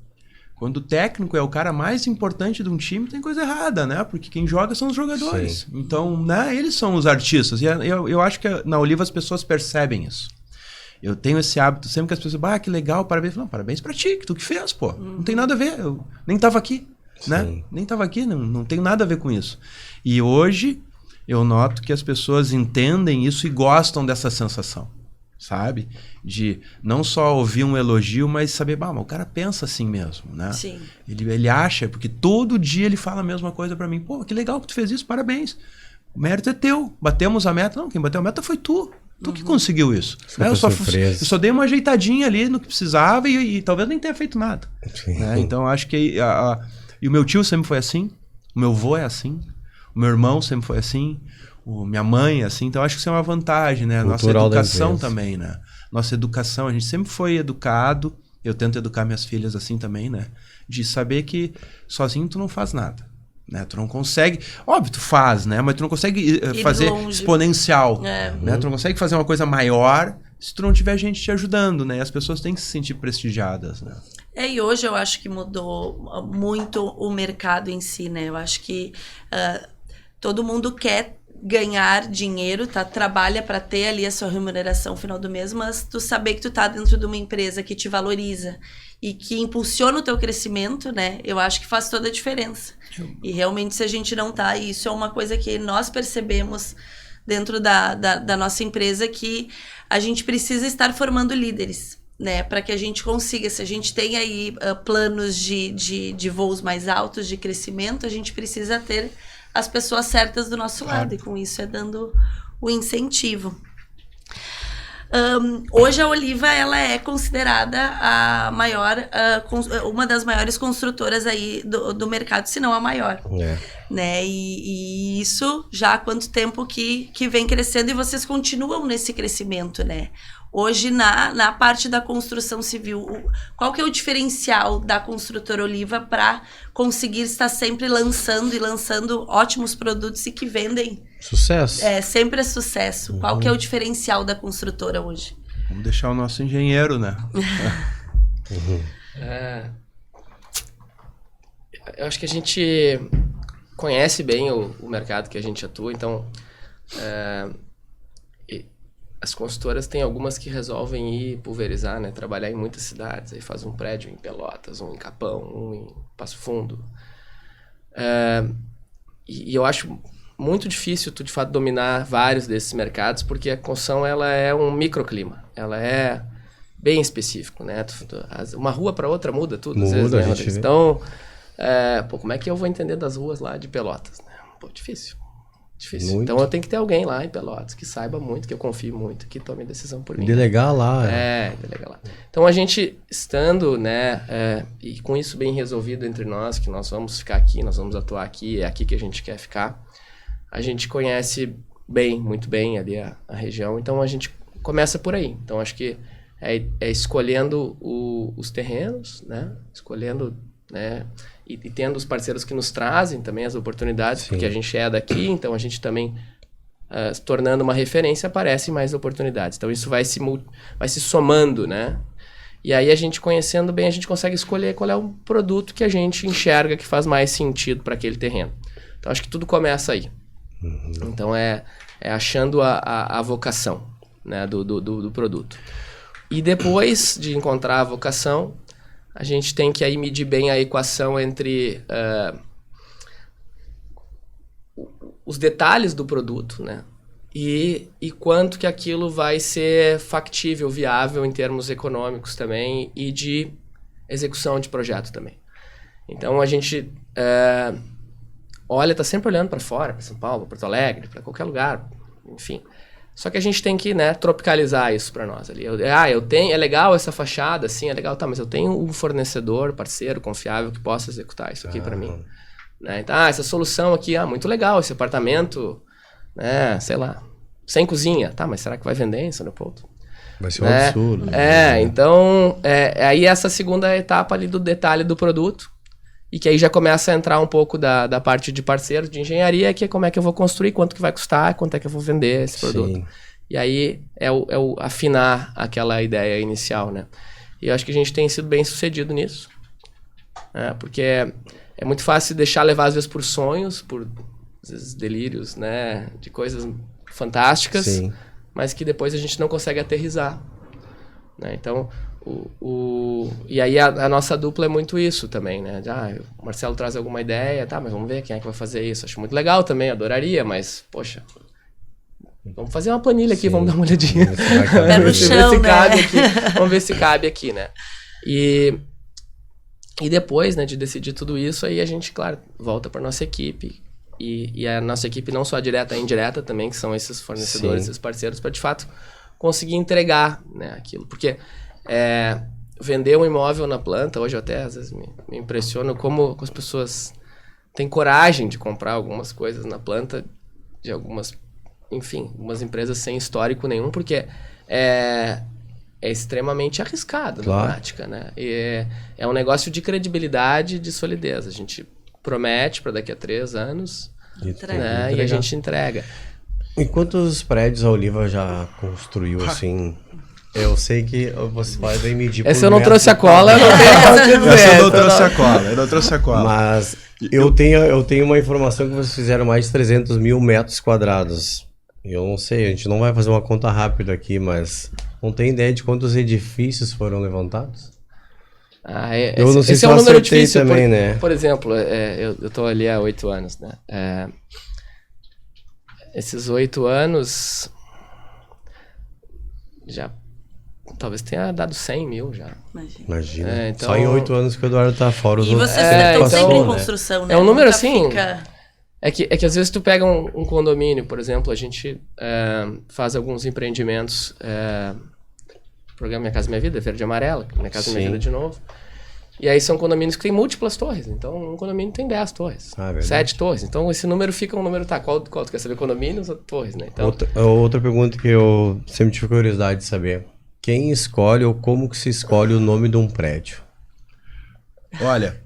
Quando o técnico é o cara mais importante de um time, tem coisa errada, né? Porque quem joga são os jogadores. Sim. Então, né? Eles são os artistas. E eu acho que na Oliva as pessoas percebem isso. Eu tenho esse hábito, sempre que as pessoas que legal, parabéns. Não, parabéns pra ti, que tu que fez, pô. Não tem nada a ver, eu nem tava aqui, né? Nem tava aqui, não tem nada a ver com isso. E hoje, eu noto que as pessoas entendem isso e gostam dessa sensação, sabe? De não só ouvir um elogio, mas saber, mas o cara pensa assim mesmo, né? Sim. Ele acha, porque todo dia ele fala a mesma coisa pra mim. Pô, que legal que tu fez isso, parabéns. O mérito é teu, batemos a meta. Não, quem bateu a meta foi tu. Tu que conseguiu isso. Né? Eu só dei uma ajeitadinha ali no que precisava e talvez nem tenha feito nada. Né? Então, acho que... E o meu tio sempre foi assim. O meu avô é assim. O meu irmão sempre foi assim. Minha mãe é assim. Então, acho que isso é uma vantagem, né? Nossa educação também, né? Nossa educação, a gente sempre foi educado. Eu tento educar minhas filhas assim também, né? De saber que sozinho tu não faz nada. Né? Tu não consegue... Óbvio, tu faz, né? Mas tu não consegue fazer exponencial. Né? Tu não consegue fazer uma coisa maior se tu não tiver gente te ajudando, né? E as pessoas têm que se sentir prestigiadas, né? E hoje eu acho que mudou muito o mercado em si, né? Eu acho que todo mundo quer ganhar dinheiro, trabalha para ter ali a sua remuneração no final do mês, mas tu saber que tu tá dentro de uma empresa que te valoriza e que impulsiona o teu crescimento, né? Eu acho que faz toda a diferença. E realmente, se a gente não tá, isso é uma coisa que nós percebemos dentro da nossa empresa, que a gente precisa estar formando líderes, né? Para que a gente consiga, se a gente tem aí planos de voos mais altos, de crescimento, a gente precisa ter as pessoas certas do nosso lado, e com isso é dando o incentivo. Hoje a Oliva, ela é considerada a maior, uma das maiores construtoras aí do mercado, se não a maior. Né? E isso já há quanto tempo que vem crescendo, e vocês continuam nesse crescimento, né? Hoje, na parte da construção civil, qual que é o diferencial da construtora Oliva para conseguir estar sempre lançando ótimos produtos e que vendem? Sucesso. Sempre é sucesso. Qual que é o diferencial da construtora hoje? Vamos deixar o nosso engenheiro, né? Eu acho que a gente conhece bem o mercado que a gente atua, então as consultoras têm algumas que resolvem ir pulverizar, né? Trabalhar em muitas cidades, aí faz um prédio em Pelotas, um em Capão, um em Passo Fundo. E eu acho muito difícil tu, de fato, dominar vários desses mercados, porque a construção, ela é um microclima, ela é bem específico, né? Uma rua para outra muda tudo, às vezes, né, Rodrigues? Então, como é que eu vou entender das ruas lá de Pelotas, né? Pô, difícil. Muito. Então eu tenho que ter alguém lá em Pelotas que saiba muito, que eu confie muito, que tome a decisão por mim. Delegar lá. Delegar lá. Então a gente estando, né, e com isso bem resolvido entre nós, que nós vamos ficar aqui, nós vamos atuar aqui, é aqui que a gente quer ficar, a gente conhece bem, muito bem ali a região, então a gente começa por aí. Então acho que é escolhendo os terrenos, né, escolhendo, né, e tendo os parceiros que nos trazem também as oportunidades, porque a gente é daqui, então a gente também, se tornando uma referência, aparecem mais oportunidades. Então isso vai se somando, né? E aí a gente conhecendo bem, a gente consegue escolher qual é o produto que a gente enxerga que faz mais sentido para aquele terreno. Então acho que tudo começa aí. Então é achando a vocação, né, do produto. E depois de encontrar a vocação, a gente tem que aí medir bem a equação entre os detalhes do produto, né? E quanto que aquilo vai ser factível, viável em termos econômicos também e de execução de projeto também. Então a gente está sempre olhando para fora, para São Paulo, Porto Alegre, para qualquer lugar, enfim. Só que a gente tem que, né, tropicalizar isso para nós ali. É legal essa fachada, sim, é legal, tá, mas eu tenho um fornecedor, parceiro, confiável, que possa executar isso aqui para mim. Né? Então, essa solução aqui, muito legal, esse apartamento, né, sei lá, sem cozinha, tá, mas será que vai vender em São Leopoldo? Vai ser um absurdo. Então, aí essa segunda etapa ali do detalhe do produto, e que aí já começa a entrar um pouco da parte de parceiro, de engenharia, que é como é que eu vou construir, quanto que vai custar, quanto é que eu vou vender esse produto. Sim. E aí é o afinar aquela ideia inicial, né? E eu acho que a gente tem sido bem sucedido nisso. Porque é muito fácil deixar levar, às vezes, por sonhos, por às vezes, delírios, né? De coisas fantásticas, sim, mas que depois a gente não consegue aterrissar. Né? Então... E aí a nossa dupla é muito isso também, né? O Marcelo traz alguma ideia, tá, mas vamos ver quem é que vai fazer isso. Acho muito legal também, adoraria, mas, poxa, vamos fazer uma planilha aqui, vamos dar uma olhadinha. Pé no chão, né? Vamos ver se cabe aqui, né? E depois, né, de decidir tudo isso, aí a gente, claro, volta para nossa equipe. E a nossa equipe não só direta, indireta também, que são esses fornecedores, sim, esses parceiros, para de fato conseguir entregar, né, aquilo. Porque... vender um imóvel na planta, hoje eu até às vezes me impressiono como as pessoas têm coragem de comprar algumas coisas na planta de algumas empresas sem histórico nenhum, porque é extremamente arriscado, claro, na prática, né? E é um negócio de credibilidade e de solidez. A gente promete para daqui a 3 anos, né? E a gente entrega. E quantos prédios a Oliva já construiu, assim... Eu sei que você vai medir por essa eu não trouxe a cola, eu não tenho como dizer. Eu não trouxe a cola. Mas eu tenho uma informação que vocês fizeram mais de 300 mil metros quadrados. Eu não sei, a gente não vai fazer uma conta rápida aqui, mas não tem ideia de quantos edifícios foram levantados? Eu não sei se é um número difícil também, né? Por exemplo, eu tô ali há 8 anos, né? Esses 8 anos já... Talvez tenha dado 100 mil já. Imagina. Então... Só em 8 anos que o Eduardo tá fora. Os outros vocês estão sempre em construção, né? É um número assim... É que às vezes tu pega um condomínio, por exemplo, a gente faz alguns empreendimentos. Programa Minha Casa Minha Vida, verde e amarela. Minha Casa Minha Vida de novo. E aí são condomínios que tem múltiplas torres. Então um condomínio tem 10 torres. 7 torres. Então esse número fica um número... Tá, qual tu quer saber? Condomínios ou torres, né? Então... Outra pergunta que eu sempre tive curiosidade de saber... Quem escolhe ou como que se escolhe o nome de um prédio? Olha,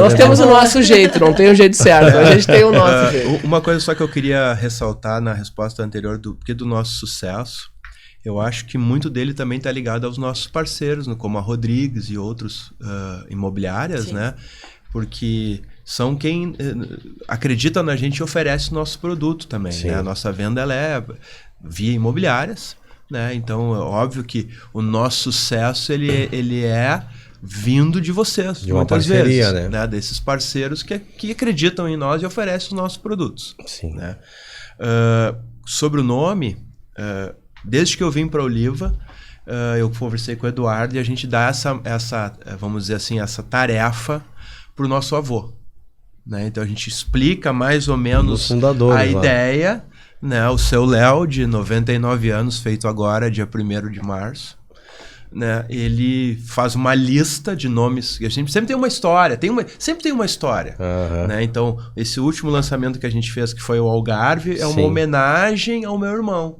nós temos o nosso jeito, não tem o jeito certo, a gente tem o nosso jeito. Uma coisa só que eu queria ressaltar na resposta anterior, porque do nosso sucesso, eu acho que muito dele também está ligado aos nossos parceiros, como a Rodrigues e outros imobiliárias, Sim. né? Porque são quem acredita na gente e oferece o nosso produto também, Sim. né? A nossa venda ela é via imobiliárias, né? Então, é óbvio que o nosso sucesso ele é vindo de vocês, De uma muitas parceria, vezes, né? Desses parceiros que acreditam em nós e oferecem os nossos produtos. Sim. Né? Sobre o nome, desde que eu vim para Oliva, eu conversei com o Eduardo e a gente dá essa vamos dizer assim, essa tarefa para o nosso avô. Né? Então a gente explica mais ou menos fundadores, a lá. ideia, né? O seu Léo, de 99 anos, feito agora, dia 1º de março. Né? Ele faz uma lista de nomes, e a gente sempre tem uma história, sempre tem uma história. Aham. Né? Então, esse último lançamento que a gente fez, que foi o Algarve, é uma Sim. homenagem ao meu irmão,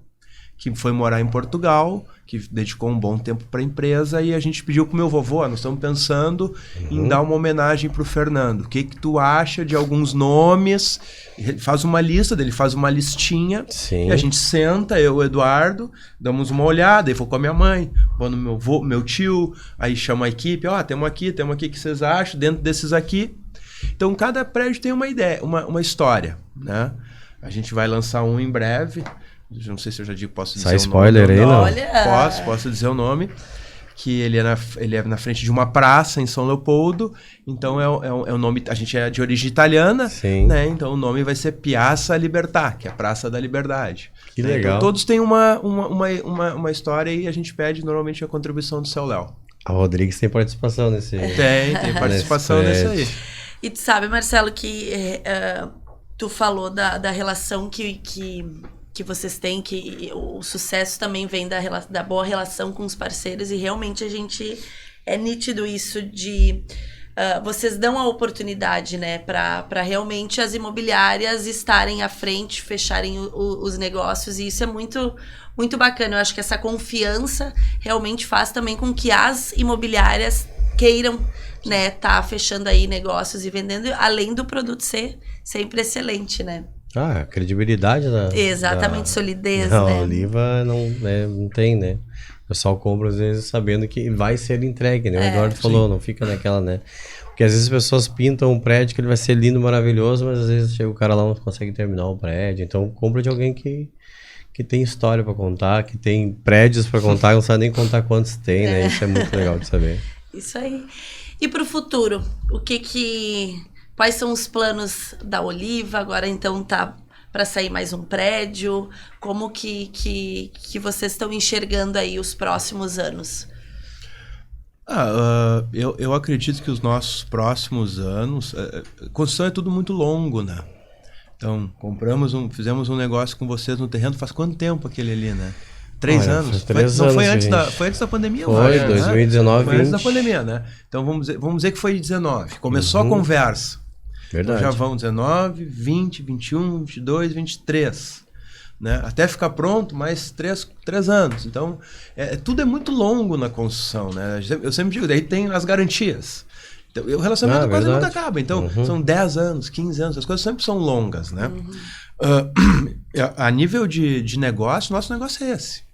que foi morar em Portugal, que dedicou um bom tempo para a empresa, e a gente pediu pro meu vovô, nós estamos pensando em dar uma homenagem pro Fernando. O que tu acha de alguns nomes? Ele faz uma lista, ele faz uma listinha, Sim. e a gente senta, eu e o Eduardo, damos uma olhada, aí vou com a minha mãe, vou no meu tio, aí chama a equipe, temos aqui, o que vocês acham dentro desses aqui? Então, cada prédio tem uma ideia, uma história, né? A gente vai lançar um em breve. Não sei se eu já posso dizer Sai o spoiler nome. aí, não? Olha! Posso dizer o nome. Que ele é na frente de uma praça em São Leopoldo. Então é um nome. A gente é de origem italiana. Sim. Né? Então o nome vai ser Piazza Libertà, que é a Praça da Liberdade. Que né? legal. Então, todos têm uma história e a gente pede normalmente a contribuição do seu Léo. A Rodrigues tem participação nesse... Tem participação nesse aí. E tu sabe, Marcelo, que tu falou da relação que vocês têm, que o sucesso também vem da boa relação com os parceiros, e realmente a gente é nítido isso de... vocês dão a oportunidade, né, para realmente as imobiliárias estarem à frente, fecharem os negócios, e isso é muito, muito bacana. Eu acho que essa confiança realmente faz também com que as imobiliárias queiram, né, tá fechando aí negócios e vendendo, além do produto ser sempre excelente, né? A credibilidade da... Exatamente, solidez, da né? Oliva não tem, né? O pessoal compra às vezes sabendo que vai ser entregue, né? O Eduardo falou, não fica naquela, né? Porque às vezes as pessoas pintam um prédio que ele vai ser lindo, maravilhoso, mas às vezes chega o cara lá e não consegue terminar o prédio. Então compra de alguém que tem história pra contar, que tem prédios pra contar, não sabe nem contar quantos tem, né? Isso é muito legal de saber. Isso aí. E pro futuro, quais são os planos da Oliva? Agora então tá para sair mais um prédio. Como que vocês estão enxergando aí os próximos anos? Eu acredito que os nossos próximos anos... construção é tudo muito longo, né? Então, fizemos um negócio com vocês no terreno. Faz quanto tempo aquele ali, né? 3 anos? Foi antes da pandemia? Foi, 2019, Foi antes da 20. pandemia, né? Então, vamos dizer que foi 19. Começou a conversa. Verdade. Então já vão 19, 20, 21, 22, 23. Né? Até ficar pronto, mais 3 anos. Então, tudo é muito longo na construção. Né? Eu sempre digo, daí tem as garantias. Então, o relacionamento quase nunca acaba. Então, são 10 anos, 15 anos, as coisas sempre são longas. Né? A nível de negócio, nosso negócio é esse.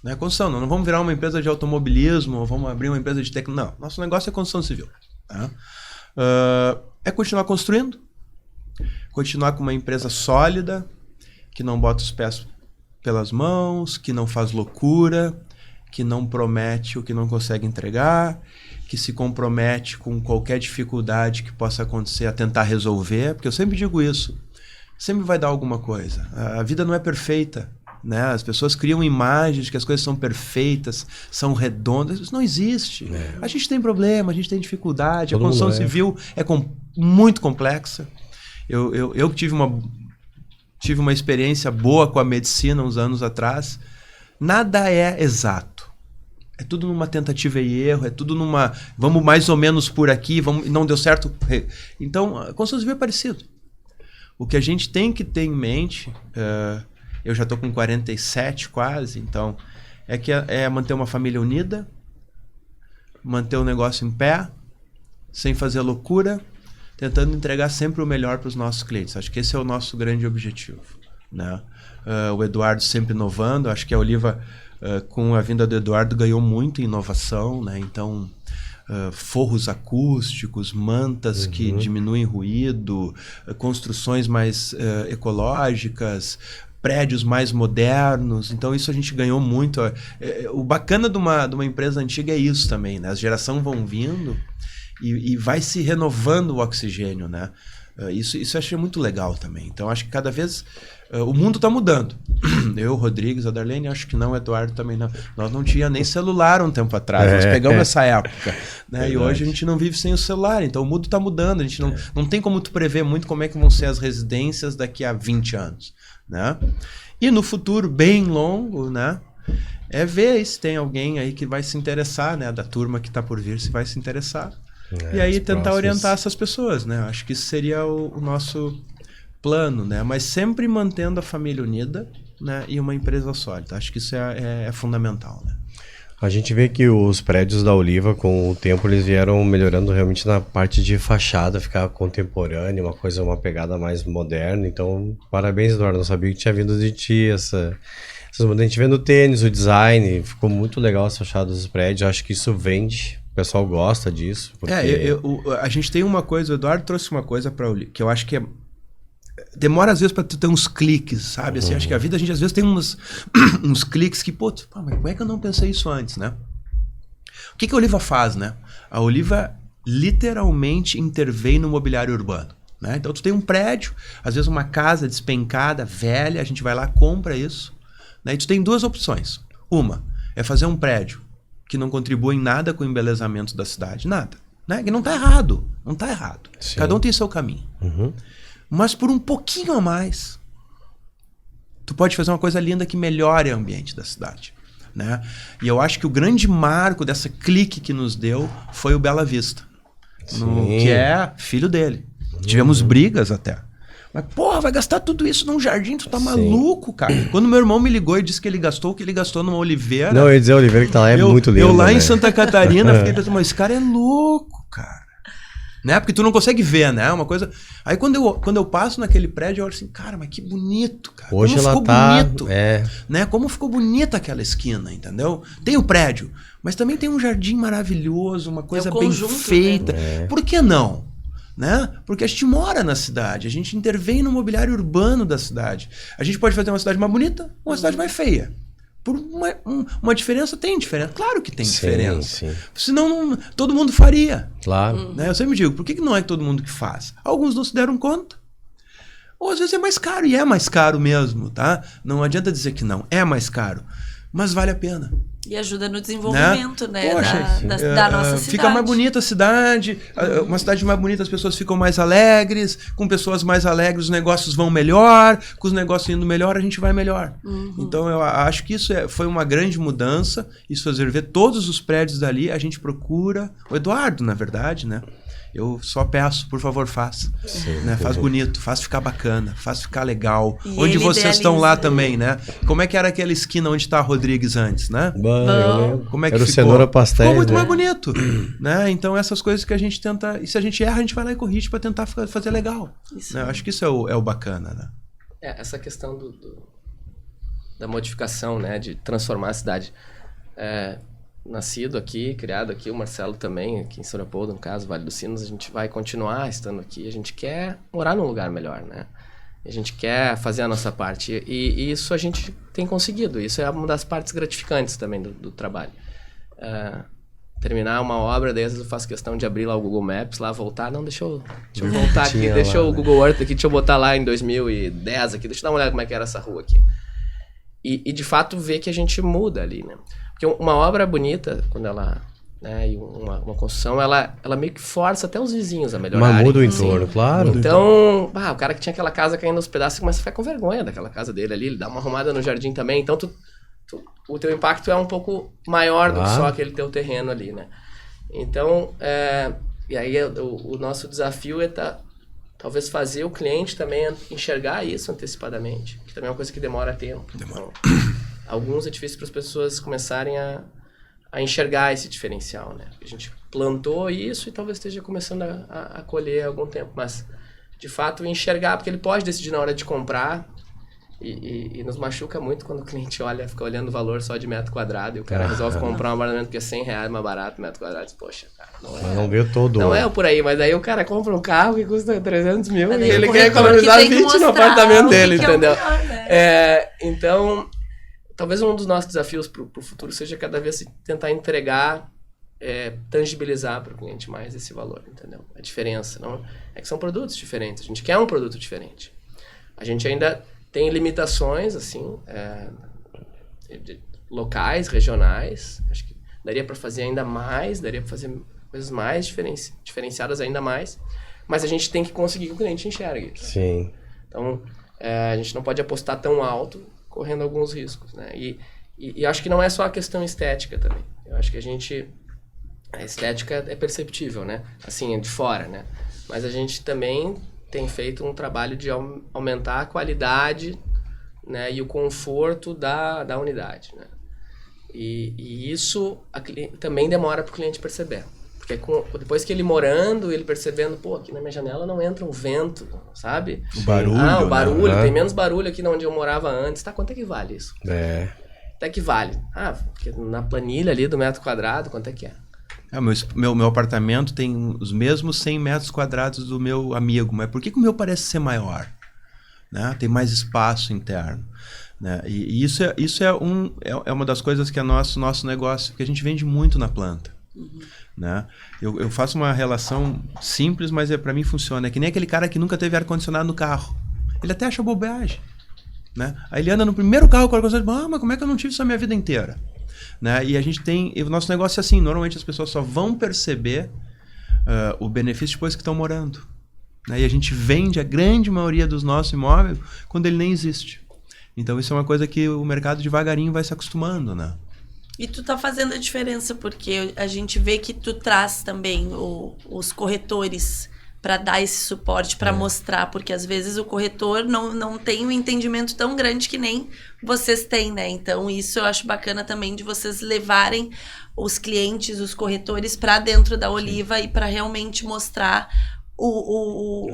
Né? Construção, não vamos virar uma empresa de automobilismo, ou vamos abrir uma empresa de tecnologia. Não, nosso negócio é construção civil. Tá? É continuar construindo, continuar com uma empresa sólida, que não bota os pés pelas mãos, que não faz loucura, que não promete o que não consegue entregar, que se compromete com qualquer dificuldade que possa acontecer a tentar resolver, porque eu sempre digo isso, sempre vai dar alguma coisa. A vida não é perfeita. Né? As pessoas criam imagens de que as coisas são perfeitas, são redondas. Isso não existe. A gente tem problema, a gente tem dificuldade. A construção civil é muito complexa. Eu tive uma experiência boa com a medicina uns anos atrás. Nada é exato. É tudo numa tentativa e erro, é tudo numa... Vamos mais ou menos por aqui, não deu certo. Então, a construção civil é parecido. O que a gente tem que ter em mente... eu já estou com 47 quase, então é manter uma família unida, manter o negócio em pé, sem fazer loucura, tentando entregar sempre o melhor para os nossos clientes. Acho que esse é o nosso grande objetivo. Né? O Eduardo sempre inovando, acho que a Oliva com a vinda do Eduardo, ganhou muito em inovação, né? Então, forros acústicos, mantas que diminuem ruído, construções mais ecológicas, prédios mais modernos. Então isso a gente ganhou muito. O bacana de uma empresa antiga é isso também, né? As gerações vão vindo e vai se renovando o oxigênio, né? Isso eu achei muito legal também. Então acho que cada vez o mundo está mudando. Eu, Rodrigues, a Darlene, acho que não, o Eduardo também não. Nós não tinha nem celular um tempo atrás. Nós pegamos essa época, né? E hoje a gente não vive sem o celular. Então o mundo está mudando. A gente não tem como tu prever muito como é que vão ser as residências daqui a 20 anos, né? E no futuro bem longo, né? É ver se tem alguém aí que vai se interessar, né? Da turma que está por vir, se vai se interessar. E aí tentar orientar essas pessoas, né? Acho que isso seria o nosso plano, né? Mas sempre mantendo a família unida, né? E uma empresa sólida. Acho que isso é fundamental, né? A gente vê que os prédios da Oliva, com o tempo, eles vieram melhorando realmente na parte de fachada, ficar contemporâneo, uma pegada mais moderna. Então, parabéns, Eduardo. Não sabia que tinha vindo de ti essas mudanças. A gente vê no tênis, o design, ficou muito legal as fachadas dos prédios. Acho que isso vende. O pessoal gosta disso. Porque... a gente tem uma coisa, o Eduardo trouxe uma coisa para o que eu acho que demora às vezes para tu ter uns cliques, sabe? Assim, acho que a vida a gente às vezes tem uns cliques que, mas como é que eu não pensei isso antes, né? O que a Oliva faz, né? A Oliva literalmente intervém no mobiliário urbano, né? Então tu tem um prédio, às vezes uma casa despencada, velha, a gente vai lá, compra isso, né? E tu tem duas opções. Uma é fazer um prédio que não contribui em nada com o embelezamento da cidade, nada, né? Que não tá errado, não tá errado. Sim. Cada um tem seu caminho. Mas por um pouquinho a mais, tu pode fazer uma coisa linda que melhore o ambiente da cidade, né? E eu acho que o grande marco dessa clique que nos deu foi o Bela Vista, que é filho dele. Tivemos brigas até. Mas, porra, vai gastar tudo isso num jardim? Tu tá maluco, cara? Quando meu irmão me ligou e disse que ele gastou o que ele gastou numa oliveira... Não, eu ia dizer a oliveira que tá lá é muito lindo. Eu lá em Santa Catarina fiquei pensando, mas esse cara é louco, cara. Né? Porque tu não consegue ver, né? Uma coisa... Aí quando eu passo naquele prédio, eu olho assim, cara, mas que bonito, cara. Hoje como ela ficou tá... bonito. Né? Como ficou bonita aquela esquina, entendeu? Tem o prédio, mas também tem um jardim maravilhoso, uma coisa bem feita. Né? Por que não? Né? Porque a gente mora na cidade, a gente intervém no mobiliário urbano da cidade. A gente pode fazer uma cidade mais bonita ou uma cidade mais feia. Por uma diferença, tem diferença. Claro que tem diferença. Sim. Senão todo mundo faria. Claro. Né? Eu sempre digo, por que não é todo mundo que faz? Alguns não se deram conta. Ou às vezes é mais caro, e é mais caro mesmo, tá? Não adianta dizer que não, é mais caro. Mas vale a pena. E ajuda no desenvolvimento, né? Poxa, da nossa cidade. Fica mais bonita a cidade, uma cidade mais bonita, as pessoas ficam mais alegres, com pessoas mais alegres os negócios vão melhor, com os negócios indo melhor, a gente vai melhor. Então eu acho que isso foi uma grande mudança, isso fazer ver todos os prédios dali, a gente procura, o Eduardo, na verdade, né? Eu só peço, por favor, faça. Né? Faz bonito, faz ficar bacana, faz ficar legal. E onde vocês estão lá né? também, né? Como é que era aquela esquina onde tá a Rodrigues antes, né? Como é que era o ficou? cenoura pastéis, ficou muito né? mais bonito, né? Então essas coisas que a gente tenta... E se a gente erra, a gente vai lá e corrige para tentar fazer legal. Né? Acho que isso é o bacana, né? Essa questão da modificação, né? De transformar a cidade. Nascido aqui, criado aqui, o Marcelo também, aqui em São Leopoldo, no caso, Vale dos Sinos, a gente vai continuar estando aqui, a gente quer morar num lugar melhor, né? A gente quer fazer a nossa parte, e isso a gente tem conseguido, isso é uma das partes gratificantes também do trabalho. Terminar uma obra, daí às vezes eu faço questão de abrir lá o Google Maps, lá voltar, não, deixa eu voltar aqui, deixa o Google Earth aqui, deixa eu botar lá em 2010 aqui, deixa eu dar uma olhada como é que era essa rua aqui. E de fato ver que a gente muda ali, né? Porque uma obra bonita, quando ela... Né, e uma construção, ela meio que força até os vizinhos a melhorarem. Mas muda o entorno, claro. Então, o cara que tinha aquela casa caindo aos pedaços começa a ficar com vergonha daquela casa dele ali, ele dá uma arrumada no jardim também, então o teu impacto é um pouco maior do que só aquele teu terreno ali, né? Então, e aí o nosso desafio é talvez fazer o cliente também enxergar isso antecipadamente, que também é uma coisa que demora tempo. Então, alguns é difícil para as pessoas começarem a enxergar esse diferencial, né? A gente plantou isso e talvez esteja começando a colher há algum tempo, mas de fato enxergar, porque ele pode decidir na hora de comprar, E nos machuca muito quando o cliente fica olhando o valor só de metro quadrado e o cara resolve comprar um apartamento que é R$100 mais barato, metro quadrado. Poxa, cara, não vê todo. Não é por aí, mas aí o cara compra um carro que custa 300 mil e ele quer corretor economizar que tem que 20 no apartamento dele, que é o entendeu? melhor, né? Então, talvez um dos nossos desafios pro futuro seja cada vez tentar entregar, tangibilizar para o cliente mais esse valor, entendeu? A diferença, não é que são produtos diferentes, a gente quer um produto diferente. A gente ainda tem limitações, assim, locais, regionais. Acho que daria para fazer ainda mais, daria para fazer coisas mais diferenciadas ainda mais. Mas a gente tem que conseguir que o cliente enxergue isso. Sim. Então, a gente não pode apostar tão alto, correndo alguns riscos, né? E acho que não é só a questão estética também. Eu acho que a estética é perceptível, né? Assim, de fora, né? Mas a gente também tem feito um trabalho de aumentar a qualidade, né, e o conforto da unidade, né? E isso também demora para o cliente perceber. Porque depois que ele morando, ele percebendo, pô, aqui na minha janela não entra um vento, sabe? O barulho, o barulho, né? tem menos barulho aqui onde eu morava antes. Tá, quanto é que vale isso? Até que vale. Porque na planilha ali do metro quadrado, quanto é que é? Meu apartamento tem os mesmos 100 metros quadrados do meu amigo, mas por que o meu parece ser maior? Né? Tem mais espaço interno. Né? E isso é uma das coisas que é nosso negócio, que a gente vende muito na planta. Né? Eu faço uma relação simples, mas para mim funciona. É que nem aquele cara que nunca teve ar-condicionado no carro. Ele até acha bobagem. Né? Aí ele anda no primeiro carro com ar-condicionado, mas como é que eu não tive isso a minha vida inteira? Né? E a gente o nosso negócio é assim, normalmente as pessoas só vão perceber o benefício depois que estão morando. Né? E a gente vende a grande maioria dos nossos imóveis quando ele nem existe. Então isso é uma coisa que o mercado devagarinho vai se acostumando, né? E tu tá fazendo a diferença, porque a gente vê que tu traz também os corretores para dar esse suporte, para mostrar, porque às vezes o corretor não tem um entendimento tão grande que nem vocês têm, né? Então isso eu acho bacana também de vocês levarem os clientes, os corretores para dentro da Oliva e para realmente mostrar o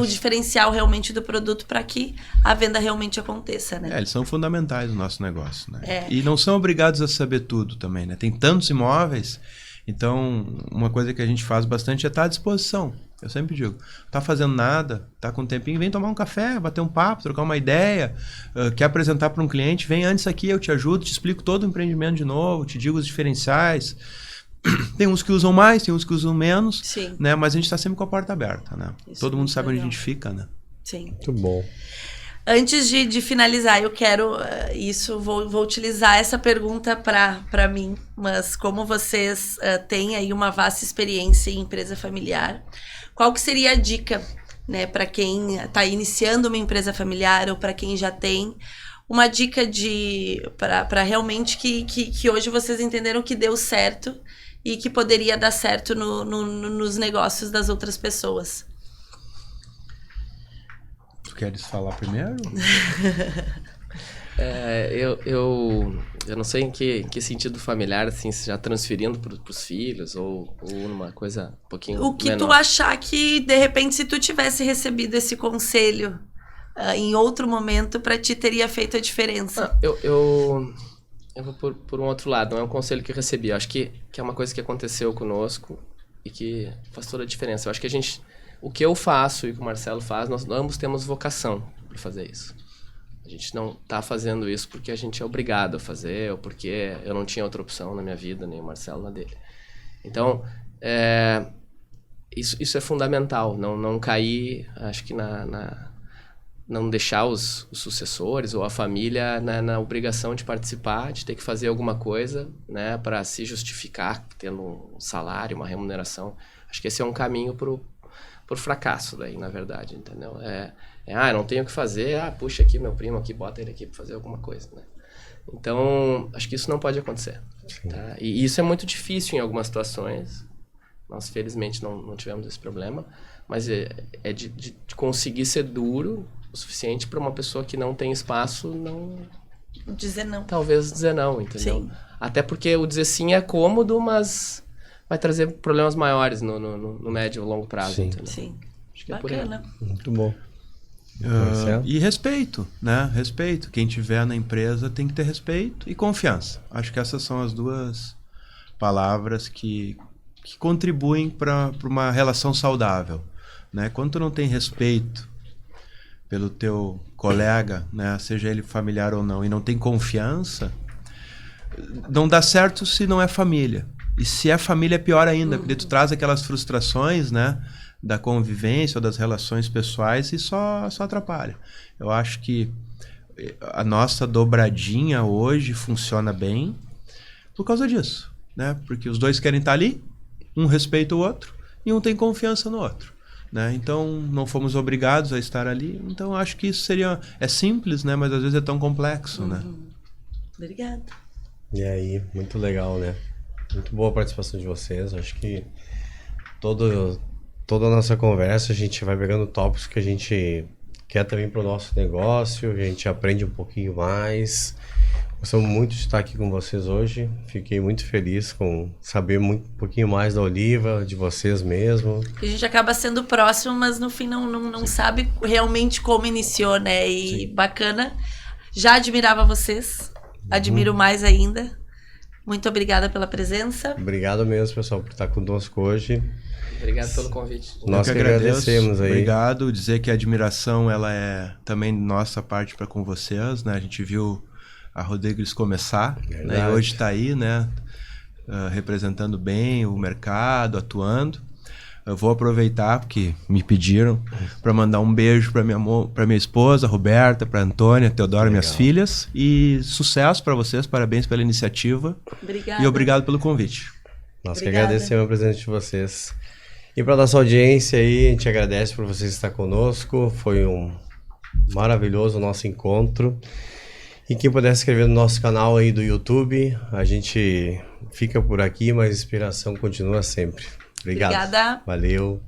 diferencial realmente do produto para que a venda realmente aconteça, né? Eles são fundamentais no nosso negócio, né? É. E não são obrigados a saber tudo também, né? Tem tantos imóveis, então uma coisa que a gente faz bastante é estar à disposição. Eu sempre digo, tá fazendo nada, tá com um tempinho, vem tomar um café, bater um papo, trocar uma ideia, quer apresentar para um cliente, vem antes aqui, eu te ajudo, te explico todo o empreendimento de novo, te digo os diferenciais. Tem uns que usam mais, tem uns que usam menos, Sim. né? Mas a gente está sempre com a porta aberta, né? Isso Todo mundo sabe legal. onde a gente fica, né? Sim. Muito bom. Antes de finalizar, eu quero vou utilizar essa pergunta para mim, mas como vocês têm aí uma vasta experiência em empresa familiar, qual que seria a dica, né, para quem está iniciando uma empresa familiar ou para quem já tem, uma dica para realmente que hoje vocês entenderam que deu certo e que poderia dar certo nos negócios das outras pessoas? Tu queres falar primeiro? Eu não sei em que sentido familiar, assim, se já transferindo para os filhos ou numa coisa um pouquinho O que menor. tu achar que, de repente, se tu tivesse recebido esse conselho em outro momento, para ti teria feito a diferença? Eu vou por um outro lado, não é um conselho que eu recebi. Eu acho que é uma coisa que aconteceu conosco e que faz toda a diferença. Eu acho que o que eu faço e o que o Marcelo faz, nós ambos temos vocação para fazer isso. A gente não está fazendo isso porque a gente é obrigado a fazer ou porque eu não tinha outra opção na minha vida, nem o Marcelo na dele. Então, isso é fundamental, não cair, acho que não deixar os sucessores ou a família na obrigação de participar, de ter que fazer alguma coisa, né, para se justificar tendo um salário, uma remuneração. Acho que esse é um caminho pro fracasso daí, na verdade, entendeu? Eu não tenho o que fazer, puxa aqui meu primo aqui, bota ele aqui para fazer alguma coisa, né? Então, acho que isso não pode acontecer. Tá? E isso é muito difícil em algumas situações. Nós, felizmente, não tivemos esse problema, mas é de conseguir ser duro o suficiente para uma pessoa que não tem espaço não... Dizer não. Talvez dizer não, entendeu? Sim. Até porque o dizer sim é cômodo, mas vai trazer problemas maiores no médio e longo prazo, Sim. entendeu? Sim. Acho que é por aí. Bacana. Muito bom. Marcelo? E respeito, né? Respeito. Quem tiver na empresa tem que ter respeito e confiança. Acho que essas são as duas palavras que contribuem para uma relação saudável, né? Quando tu não tem respeito pelo teu colega, né? Seja ele familiar ou não, e não tem confiança, não dá certo se não é família. E se é família é pior ainda, porque tu traz aquelas frustrações, né? Da convivência ou das relações pessoais e só atrapalha. Eu acho que a nossa dobradinha hoje funciona bem por causa disso, né? Porque os dois querem estar ali, um respeita o outro e um tem confiança no outro, né? Então não fomos obrigados a estar ali. Então acho que isso é simples, né? Mas às vezes é tão complexo, né? Obrigada. E aí, muito legal, né? Muito boa a participação de vocês. Acho que toda a nossa conversa a gente vai pegando tópicos que a gente quer também para o nosso negócio, a gente aprende um pouquinho mais. Gostamos muito de estar aqui com vocês hoje. Fiquei muito feliz com saber um pouquinho mais da Oliva, de vocês mesmo. A gente acaba sendo próximo, mas no fim não sabe realmente como iniciou, né? E bacana. Já admirava vocês, admiro mais ainda. Muito obrigada pela presença. Obrigado mesmo, pessoal, por estar conosco hoje. Obrigado pelo convite. Nós que agradecemos aí. Obrigado. Dizer que a admiração ela é também nossa parte para com vocês, né? A gente viu a Rodrigues começar, né? E hoje está aí, né? Representando bem o mercado, atuando. Eu vou aproveitar, porque me pediram, para mandar um beijo para minha esposa, Roberta, para Antônia, Teodora, minhas filhas. E sucesso para vocês, parabéns pela iniciativa. Obrigada. E obrigado pelo convite. Nós que agradecemos a presença de vocês. E para nossa audiência aí, a gente agradece por vocês estar conosco. Foi um maravilhoso nosso encontro. E quem puder se inscrever no nosso canal aí do YouTube, a gente fica por aqui, mas a inspiração continua sempre. Obrigado. Obrigada. Valeu.